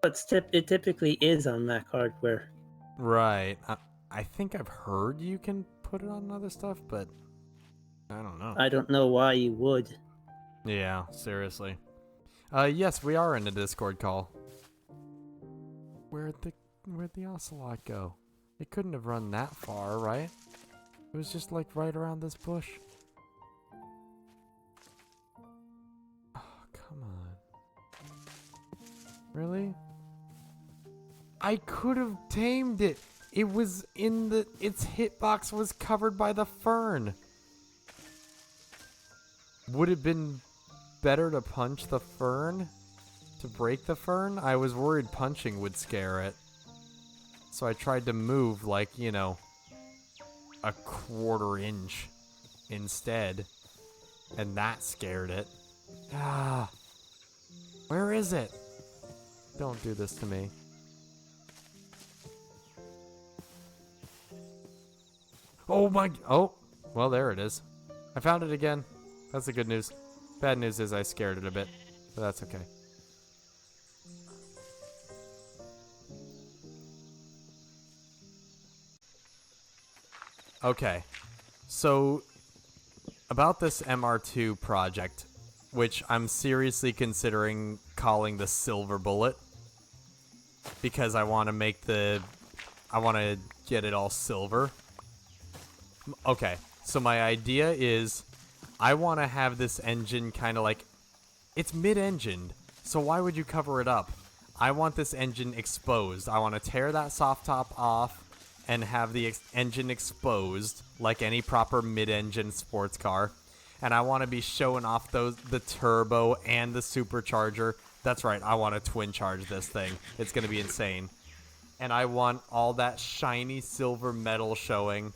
It typically is on Mac hardware. Right. I think I've heard you can put it on other stuff, but I don't know. I don't know why you would. Yeah, seriously. Yes, we are in a Discord call. Where'd the ocelot go? It couldn't have run that far, right? It was just like right around this bush. Oh, come on. Really? I could have tamed it. It was its hitbox was covered by the fern. Would it have been better to punch the fern? To break the fern? I was worried punching would scare it. So I tried to move like, you know, a quarter inch instead. And that scared it. Ah. Where is it? Don't do this to me. Oh my... Oh, well, there it is. I found it again. That's the good news. Bad news is I scared it a bit, but that's okay. Okay, so about this MR2 project, which I'm seriously considering calling the Silver Bullet, because I want to get it all silver. Okay, so my idea is I want to have this engine kind of like, it's mid-engined, so why would you cover it up? I want this engine exposed. I want to tear that soft top off and have the engine exposed like any proper mid-engine sports car. And I want to be showing off the turbo and the supercharger. That's right, I want to twin charge this thing. It's going to be insane. And I want all that shiny silver metal showing.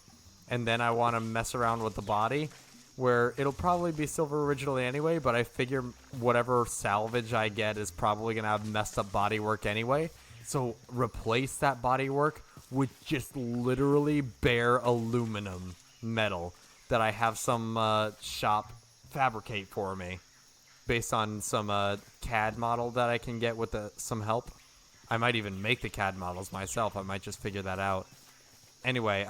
And then I want to mess around with the body, where it'll probably be silver originally anyway, but I figure whatever salvage I get is probably going to have messed up bodywork anyway. So replace that bodywork with just literally bare aluminum metal that I have some shop fabricate for me based on some CAD model that I can get with some help. I might even make the CAD models myself. I might just figure that out. Anyway,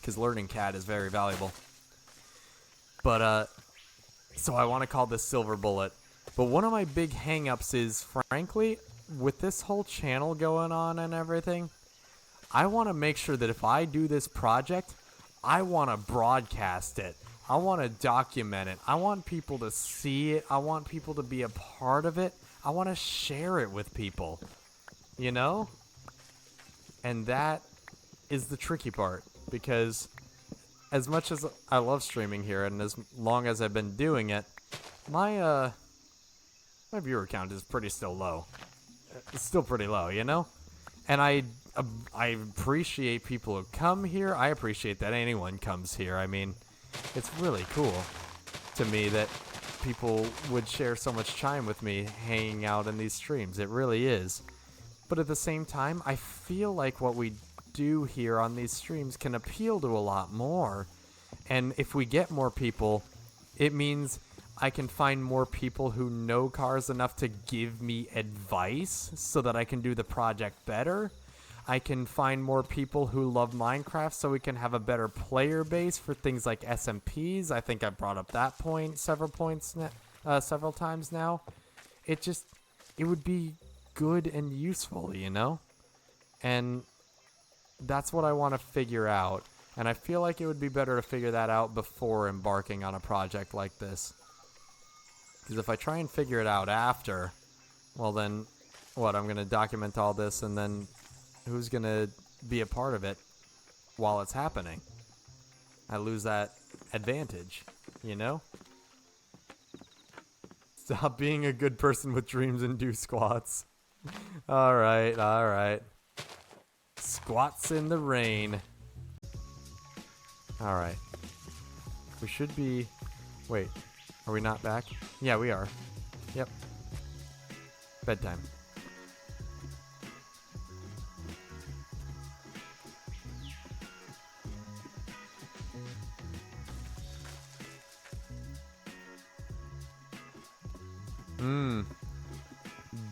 because learning CAD is very valuable. But, so I want to call this Silver Bullet. But one of my big hang-ups is, frankly, with this whole channel going on and everything, I want to make sure that if I do this project, I want to broadcast it. I want to document it. I want people to see it. I want people to be a part of it. I want to share it with people, you know? And that is the tricky part, because as much as I love streaming here and as long as I've been doing it, my viewer count is still low. It's still pretty low, you know? And I appreciate people who come here. I appreciate that anyone comes here. I mean, it's really cool to me that people would share so much time with me hanging out in these streams. It really is. But at the same time, I feel like what we do here on these streams can appeal to a lot more. And if we get more people, it means I can find more people who know cars enough to give me advice so that I can do the project better. I can find more people who love Minecraft so we can have a better player base for things like SMPs. I think I brought up that point several times now. It would be good and useful, you know? And that's what I want to figure out. And I feel like it would be better to figure that out before embarking on a project like this. Because if I try and figure it out after, well then, what, I'm going to document all this and then who's going to be a part of it while it's happening? I lose that advantage, you know? Stop being a good person with dreams and do squats. Alright, alright. Squats in the rain. Alright. We should be... Wait, are we not back? Yeah, we are. Yep. Bedtime.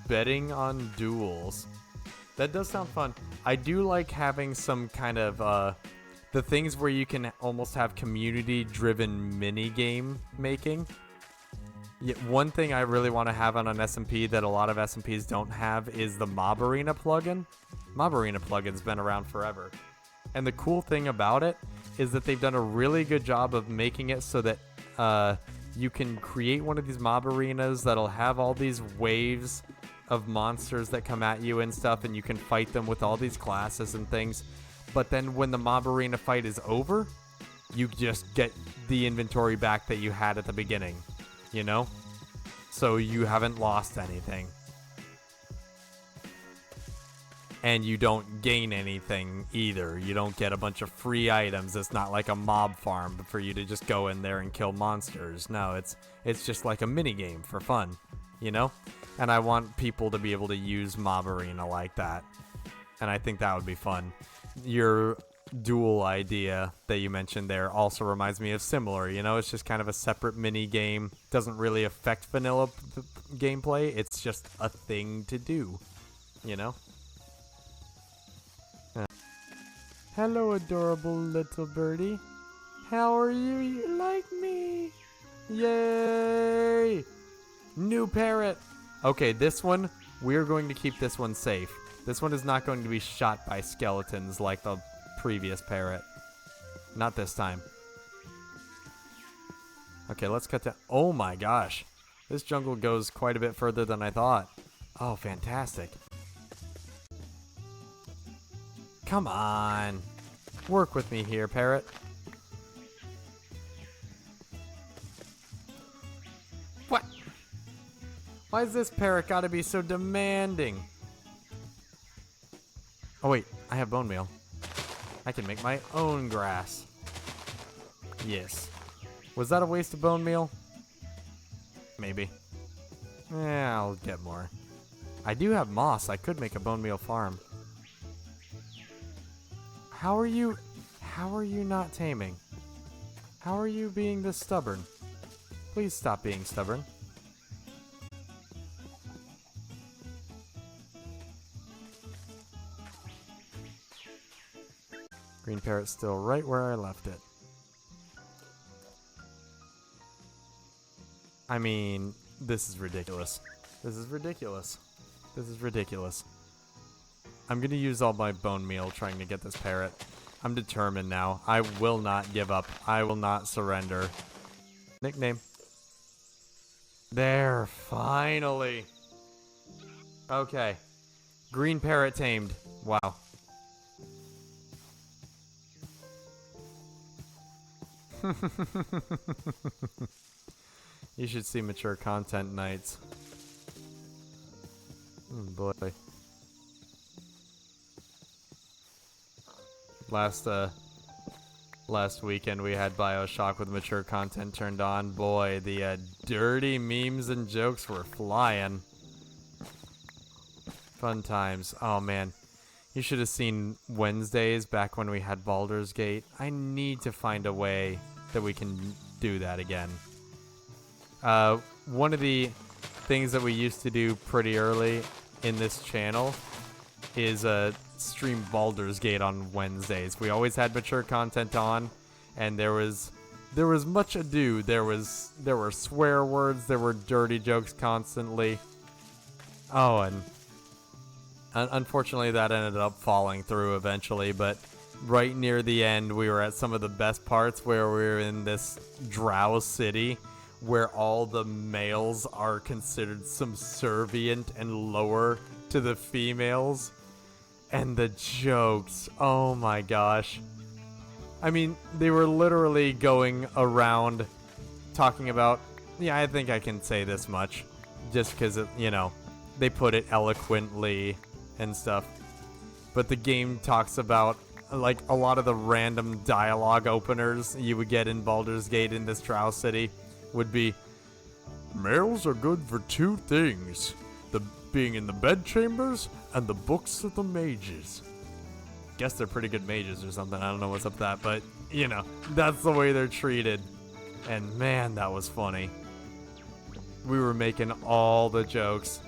Betting on duels. That does sound fun. I do like having some kind of, the things where you can almost have community-driven mini-game making. Yeah, one thing I really want to have on an SMP that a lot of SMPs don't have is the Mob Arena plugin. Mob Arena plugin's been around forever. And the cool thing about it is that they've done a really good job of making it so that you can create one of these mob arenas that'll have all these waves of monsters that come at you and stuff, and you can fight them with all these classes and things. But then when the mob arena fight is over, you just get the inventory back that you had at the beginning, you know? So you haven't lost anything. And you don't gain anything either. You don't get a bunch of free items. It's not like a mob farm for you to just go in there and kill monsters. No, it's just like a mini game for fun, you know? And I want people to be able to use Mob Arena like that. And I think that would be fun. Your duel idea that you mentioned there also reminds me of similar, you know? It's just kind of a separate mini game. Doesn't really affect vanilla gameplay. It's just a thing to do, you know? Hello, adorable little birdie. How are you? You like me? Yay! New parrot! Okay, this one, we're going to keep this one safe. This one is not going to be shot by skeletons like the previous parrot. Not this time. Okay, let's cut down. Oh my gosh. This jungle goes quite a bit further than I thought. Oh, fantastic. Come on. Work with me here, parrot. What? Why is this parrot gotta be so demanding? Oh wait, I have bone meal. I can make my own grass. Yes. Was that a waste of bone meal? Maybe. I'll get more. I do have moss. I could make a bone meal farm. How are you not taming? How are you being this stubborn? Please stop being stubborn. Green parrot's still right where I left it. I mean, this is ridiculous. This is ridiculous. This is ridiculous. I'm gonna use all my bone meal trying to get this parrot. I'm determined now. I will not give up. I will not surrender. Nickname. There, finally. Okay. Green parrot tamed. Wow. You should see mature content nights. Oh boy. Last weekend we had BioShock with mature content turned on. Boy, the dirty memes and jokes were flying. Fun times. Oh man. You should have seen Wednesdays back when we had Baldur's Gate. I need to find a way that we can do that again. One of the things that we used to do pretty early in this channel is stream Baldur's Gate on Wednesdays. We always had mature content on, and there was much ado. There were swear words, there were dirty jokes constantly. Oh, and unfortunately that ended up falling through eventually, but right near the end we were at some of the best parts where we were in this drow city where all the males are considered subservient and lower to the females. And the jokes, oh my gosh. I mean, they were literally going around talking about, yeah, I think I can say this much, just because, they put it eloquently and stuff. But the game talks about, like, a lot of the random dialogue openers you would get in Baldur's Gate in this Drow City would be, males are good for two things. The being in the bedchambers and the books of the mages. Guess they're pretty good mages or something. I don't know what's up with that, but, that's the way they're treated. And man, that was funny. We were making all the jokes.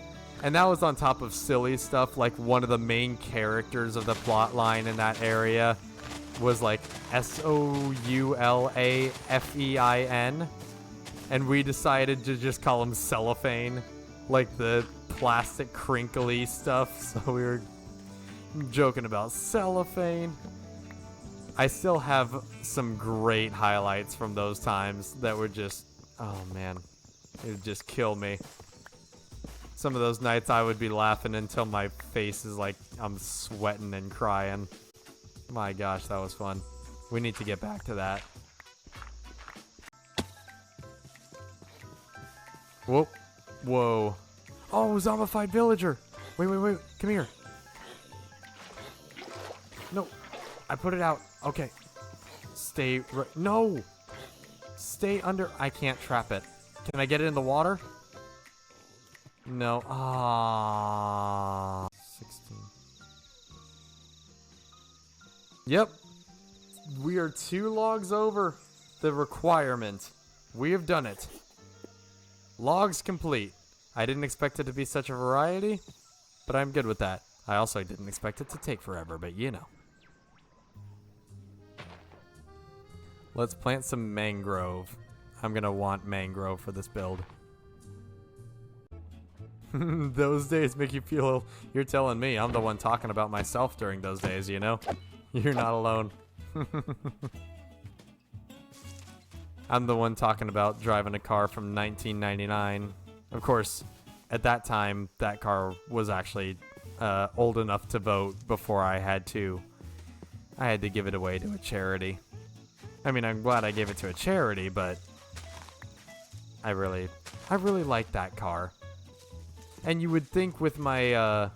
And that was on top of silly stuff, like one of the main characters of the plot line in that area was like Soulafein. And we decided to just call him Cellophane, like the plastic crinkly stuff. So we were joking about cellophane. I still have some great highlights from those times that were just, oh man, it would just kill me. Some of those nights I would be laughing until my face is like I'm sweating and crying. My gosh, that was fun. We need to get back to that. Whoa. Whoa. Oh, zombified villager. Wait. Come here. No. I put it out. Okay. Stay right. No. Stay under. I can't trap it. Can I get it in the water? No. Ah. 16. Yep. We are 2 logs over the requirement. We have done it. Logs complete. I didn't expect it to be such a variety, but I'm good with that. I also didn't expect it to take forever, but Let's plant some mangrove. I'm gonna want mangrove for this build. Those days make you feel... You're telling me I'm the one talking about myself during those days, You're not alone. I'm the one talking about driving a car from 1999. Of course, at that time, that car was actually old enough to vote before I had to give it away to a charity. I mean, I'm glad I gave it to a charity, but I really like that car. And you would think with my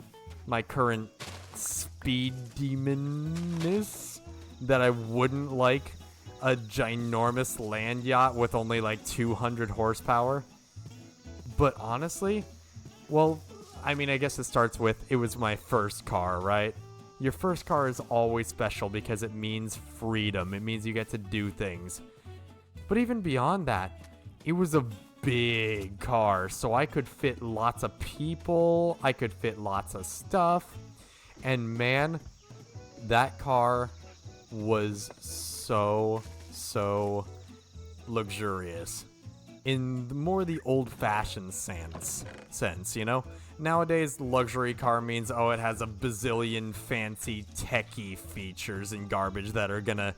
my current speed demonness that I wouldn't like a ginormous land yacht with only like 200 horsepower. But honestly, well, I mean, I guess it starts with, it was my first car, right? Your first car is always special because it means freedom. It means you get to do things. But even beyond that, it was a big car, so I could fit lots of people, I could fit lots of stuff, and man, that car was so luxurious in more the old-fashioned sense, you know? Nowadays, luxury car means, oh, it has a bazillion fancy techie features and garbage that are gonna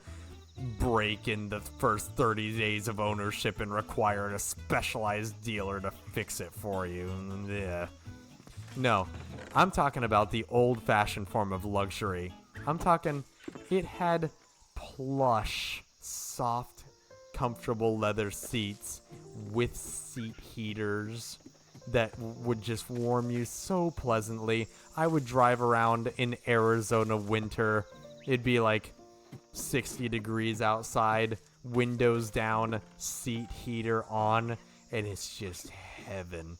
break in the first 30 days of ownership and require a specialized dealer to fix it for you. Yeah. No, I'm talking about the old-fashioned form of luxury. I'm talking it had plush, soft, comfortable leather seats with seat heaters that would just warm you so pleasantly. I would drive around in Arizona winter. It'd be like 60 degrees outside, windows down, seat heater on, and it's just heaven.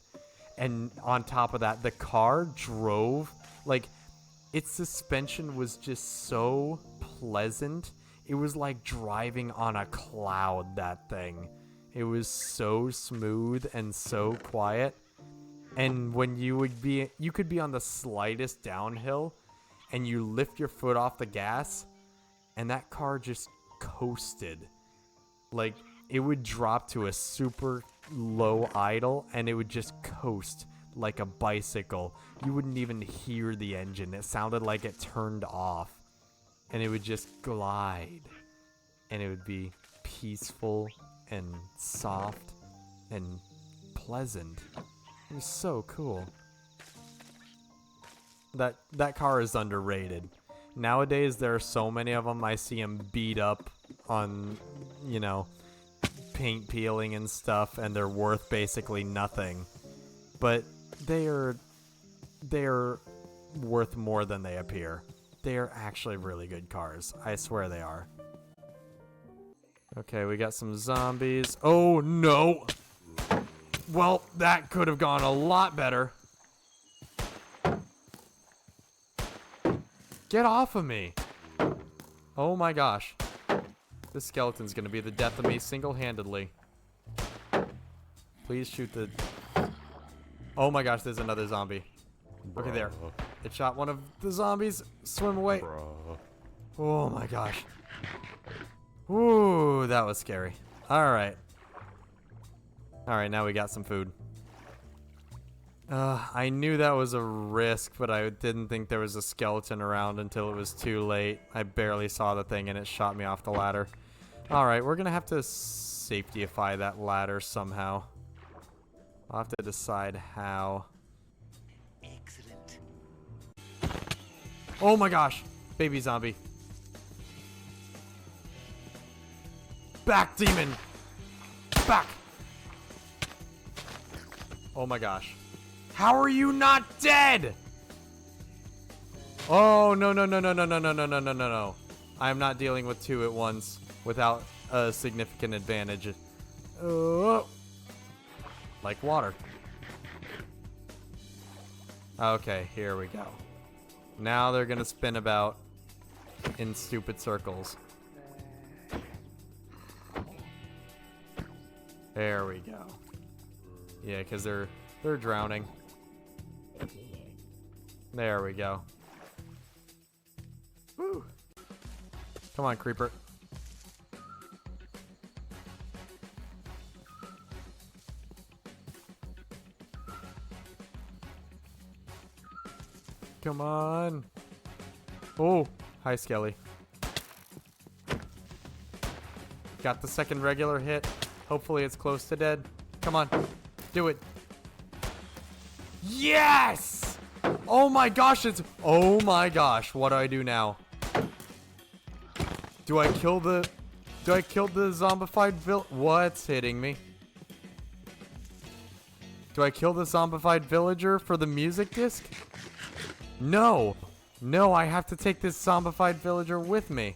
And on top of that, the car drove, like, its suspension was just so pleasant. It was like driving on a cloud, that thing. It was so smooth and so quiet. And when you could be on the slightest downhill, and you lift your foot off the gas, and that car just coasted. Like, it would drop to a super low idle, and it would just coast like a bicycle. You wouldn't even hear the engine. It sounded like it turned off. And it would just glide. And it would be peaceful and soft and pleasant. It was so cool. That car is underrated. Nowadays, there are so many of them. I see them beat up on, you know, paint peeling and stuff, and they're worth basically nothing. But they're worth more than they appear. They are actually really good cars. I swear they are. Okay, we got some zombies. Oh, no! Well, that could have gone a lot better. Get off of me! Oh my gosh. This skeleton's gonna be the death of me single-handedly. Please shoot the... Oh my gosh, there's another zombie. Okay, there. It shot one of the zombies. Swim away. Oh my gosh. Ooh, that was scary. Alright. Alright, now we got some food. I knew that was a risk, but I didn't think there was a skeleton around until it was too late. I barely saw the thing and it shot me off the ladder. Alright, we're gonna have to safetyify that ladder somehow. I'll have to decide how. Excellent. Oh my gosh! Baby zombie. Back, demon! Back! Oh my gosh. How are you not dead? Oh, no, no, no, no, no, no, no, no, no, no, no, no. I am not dealing with two at once without a significant advantage. Like water. Okay, here we go. Now they're gonna spin about in stupid circles. There we go. Yeah, because they're drowning. There we go. Woo! Come on, creeper. Come on. Oh, hi, Skelly. Got the second regular hit. Hopefully it's close to dead. Come on. Do it. Yes! Oh my gosh, it's... Oh my gosh, what do I do now? Do I kill the... Do I kill the zombified What's hitting me? Do I kill the zombified villager for the music disc? No! No, I have to take this zombified villager with me.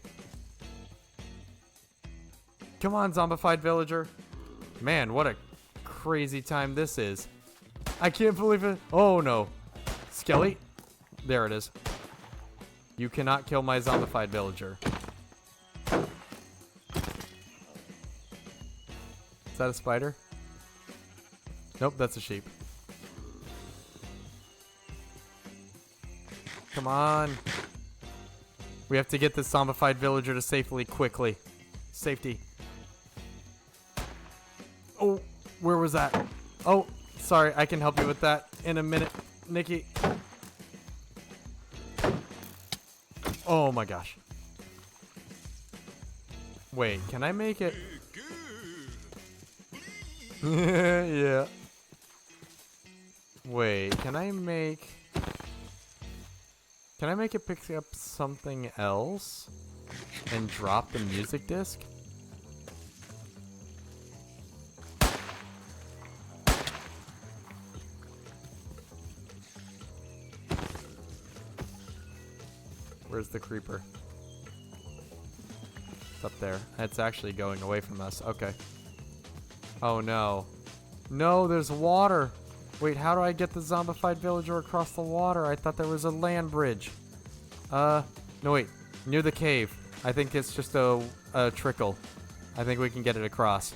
Come on, zombified villager. Man, what a crazy time this is. I can't believe it. Oh, no. Skelly? There it is. You cannot kill my zombified villager. Is that a spider? Nope, that's a sheep. Come on. We have to get this zombified villager to safely, quickly. Safety. Oh, where was that? Oh, sorry, I can help you with that in a minute, Nikki. Oh my gosh. Wait, can I make it? Yeah. Wait, can I make it pick up something else and drop the music disc? Where's the creeper? It's up there. It's actually going away from us. Okay. Oh no. No, there's water. Wait, how do I get the zombified villager across the water? I thought there was a land bridge. No wait. Near the cave. I think it's just a trickle. I think we can get it across.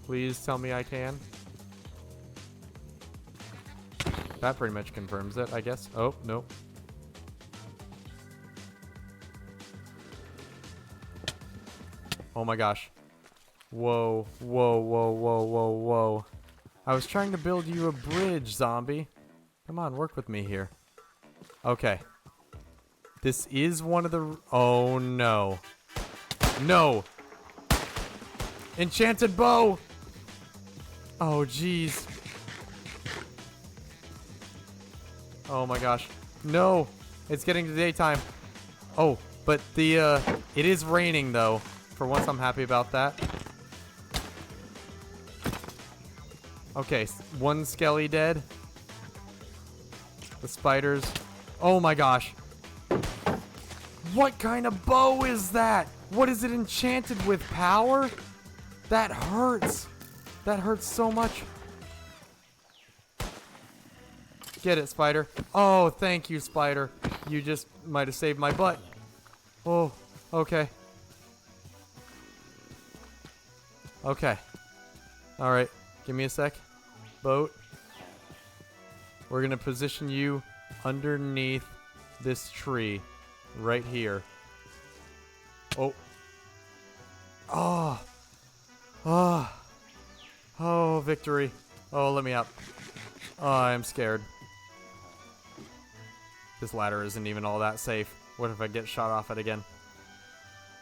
Please tell me I can. That pretty much confirms it, I guess. Oh, nope. Oh my gosh. Whoa, whoa, whoa, whoa, whoa, whoa. I was trying to build you a bridge, zombie. Come on, work with me here. Okay. This is one of the... Oh, no. No! Enchanted bow! Oh, jeez. Oh my gosh. No! It's getting to daytime. Oh, but the, it is raining, though. For once, I'm happy about that. Okay, one skelly dead. The spiders. Oh my gosh. What kind of bow is that? What is it enchanted with? Power? That hurts. That hurts so much. Get it, spider. Oh, thank you, spider. You just might have saved my butt. Oh, okay. Okay. Alright. Give me a sec. Boat. We're going to position you underneath this tree. Right here. Oh. Oh. Oh. Oh, victory. Oh, let me up. Oh, I'm scared. This ladder isn't even all that safe. What if I get shot off it again?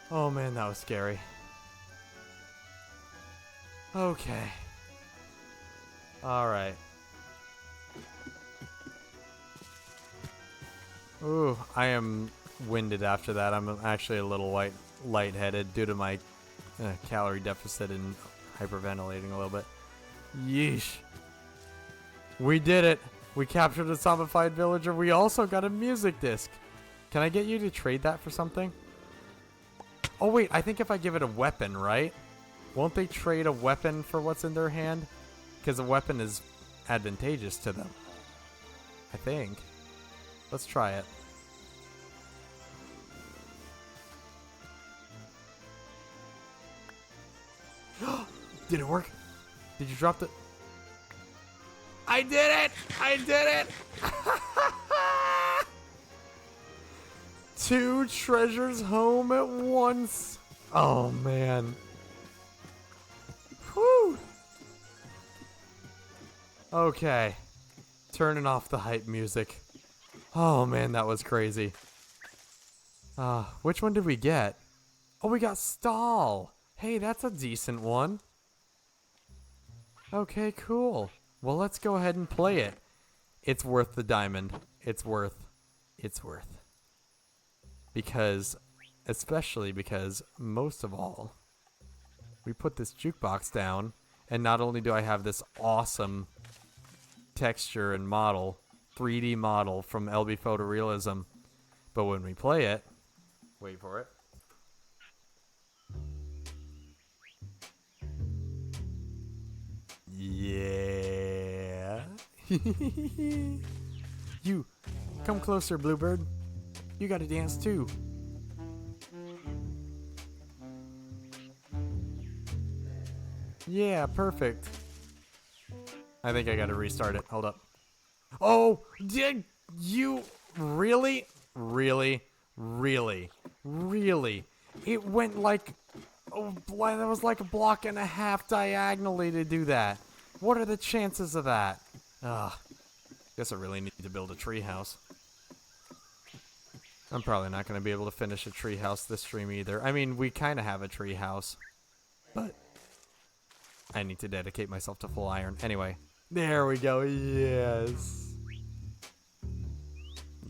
Oh man, that was scary. Okay. Alright. Ooh, I am winded after that. I'm actually a little lightheaded due to my calorie deficit and hyperventilating a little bit. Yeesh. We did it. We captured a zombified villager. We also got a music disc. Can I get you to trade that for something? Oh wait, I think if I give it a weapon, right? Won't they trade a weapon for what's in their hand? Because a weapon is advantageous to them. I think. Let's try it. Did it work? Did you drop the... I did it! I did it! Two treasures home at once. Oh, man. Whew. Okay. Turning off the hype music. Oh, man, that was crazy. Which one did we get? Oh, we got Stall. Hey, that's a decent one. Okay, cool. Well, let's go ahead and play it. It's worth the diamond. It's worth. Because, especially because, most of all, we put this jukebox down, and not only do I have this awesome texture and model, 3D model from LB Photorealism, but when we play it, wait for it. Yeah. You Come closer, Bluebird. You gotta dance too. Yeah, perfect. I think I gotta restart it. Hold up. Oh, did you really? Really? Really? Really? It went like, oh, that was like a block and a half diagonally to do that. What are the chances of that? Ugh. Guess I really need to build a treehouse. I'm probably not going to be able to finish a treehouse this stream either. I mean, we kind of have a treehouse, but I need to dedicate myself to full iron. Anyway, there we go. Yes.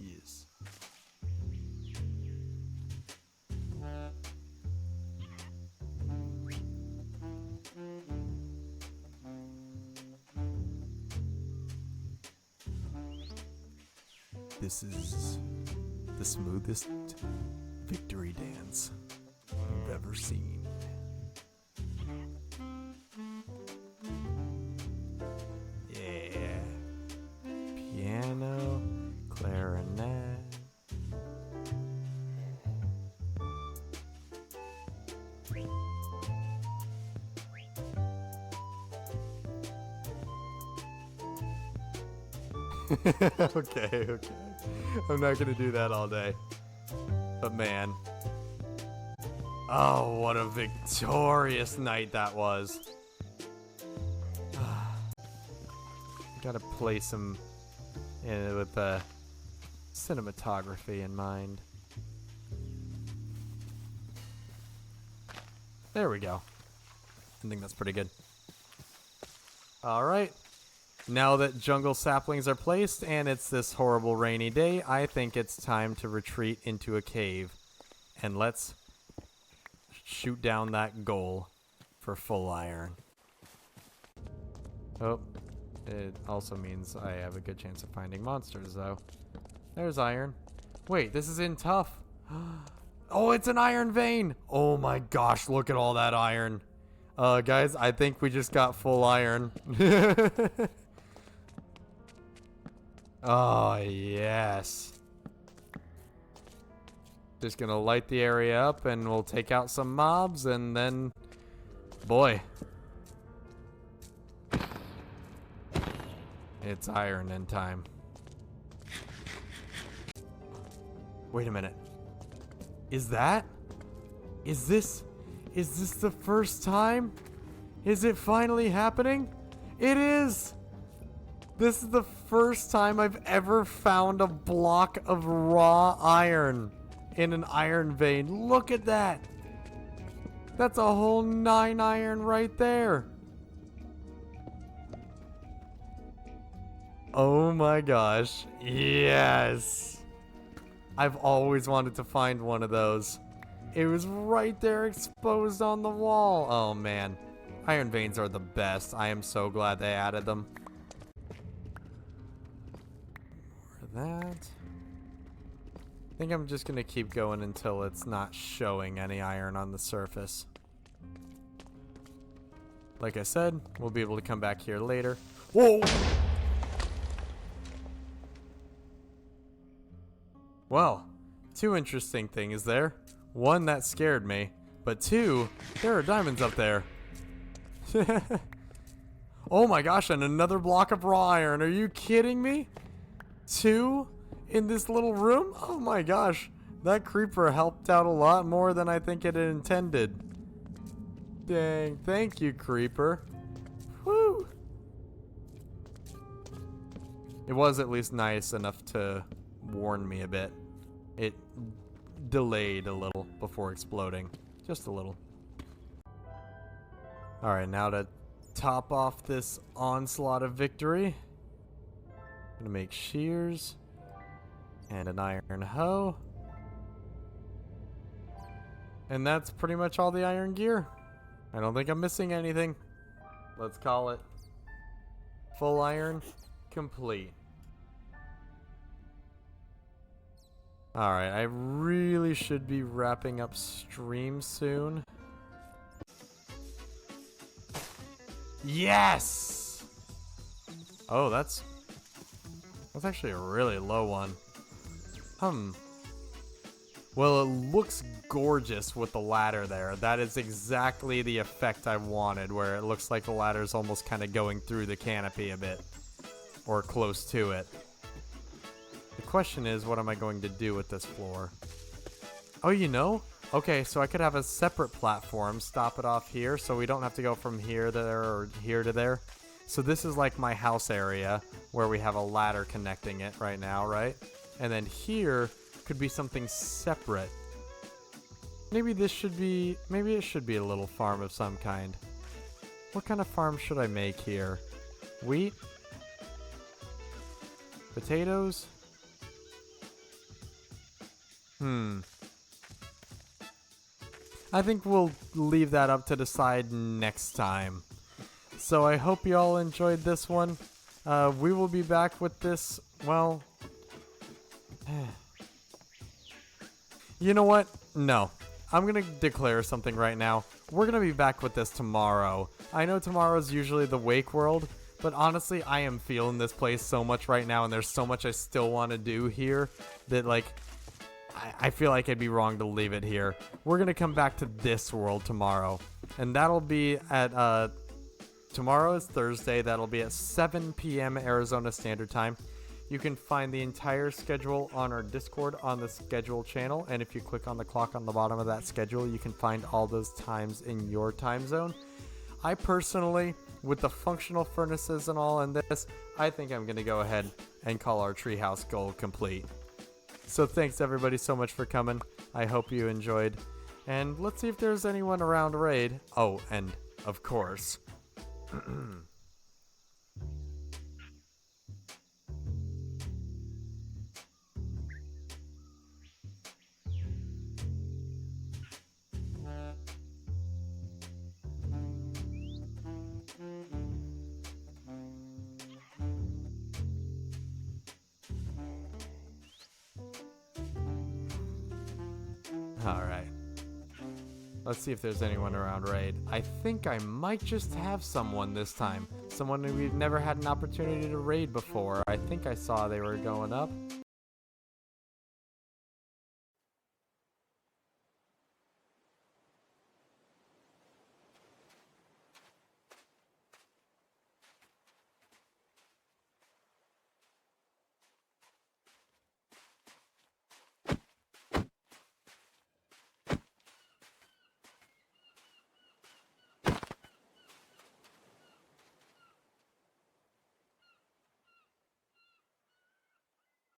Yes. This is the smoothest victory dance you've ever seen. Yeah. Piano, clarinet. Okay. I'm not gonna do that all day. But man. Oh, what a victorious night that was. Gotta play some with the cinematography in mind. There we go. I think that's pretty good. Alright. Now that jungle saplings are placed and it's this horrible rainy day, I think it's time to retreat into a cave. And let's shoot down that goal for full iron. Oh, it also means I have a good chance of finding monsters, though. There's iron. Wait, this is in tough. Oh, it's an iron vein! Oh my gosh, look at all that iron. Guys, I think we just got full iron. Oh, yes. Just gonna light the area up and we'll take out some mobs and then... Boy. It's iron in time. Wait a minute. Is this the first time? Is it finally happening? It is! This is the first time I've ever found a block of raw iron in an iron vein. Look at that! That's a whole 9 iron right there. Oh my gosh. Yes! I've always wanted to find one of those. It was right there exposed on the wall. Oh man. Iron veins are the best. I am so glad they added them. That. I think I'm just gonna keep going until it's not showing any iron on the surface. Like I said, we'll be able to come back here later. Whoa! Well, 2 interesting things there. 1, that scared me, but 2, there are diamonds up there. Oh my gosh, and another block of raw iron. Are you kidding me? 2 in this little room? Oh my gosh. That creeper helped out a lot more than I think it intended. Dang, thank you, creeper. Woo! It was at least nice enough to warn me a bit. It delayed a little before exploding. Just a little. Alright, now to top off this onslaught of victory. I'm gonna make shears and an iron hoe. And that's pretty much all the iron gear. I don't think I'm missing anything. Let's call it full iron complete. Alright, I really should be wrapping up stream soon. Yes! Oh, that's actually a really low one. Well, it looks gorgeous with the ladder there. That is exactly the effect I wanted, where it looks like the ladder's almost kind of going through the canopy a bit. Or close to it. The question is, what am I going to do with this floor? Oh, you know? Okay, so I could have a separate platform, stop it off here, so we don't have to go from here to there or here to there. So this is like my house area, where we have a ladder connecting it right now, right? And then here could be something separate. Maybe it should be a little farm of some kind. What kind of farm should I make here? Wheat? Potatoes? I think we'll leave that up to decide next time. So I hope you all enjoyed this one. We will be back with this, well... You know what? No. I'm going to declare something right now. We're going to be back with this tomorrow. I know tomorrow's usually the Wake World, but honestly, I am feeling this place so much right now, and there's so much I still want to do here that, like, I feel like I'd be wrong to leave it here. We're going to come back to this world tomorrow, and that'll be at, tomorrow is Thursday. That'll be at 7 p.m. Arizona Standard Time. You can find the entire schedule on our Discord on the schedule channel, and if you click on the clock on the bottom of that schedule, you can find all those times in your time zone. I personally, with the functional furnaces and all in this, I think I'm going to go ahead and call our treehouse goal complete. So thanks everybody so much for coming. I hope you enjoyed. And let's see if there's anyone around raid. Oh, and of course... Alright. Let's see if there's anyone around raid. I think I might just have someone this time. Someone who we've never had an opportunity to raid before. I think I saw they were going up.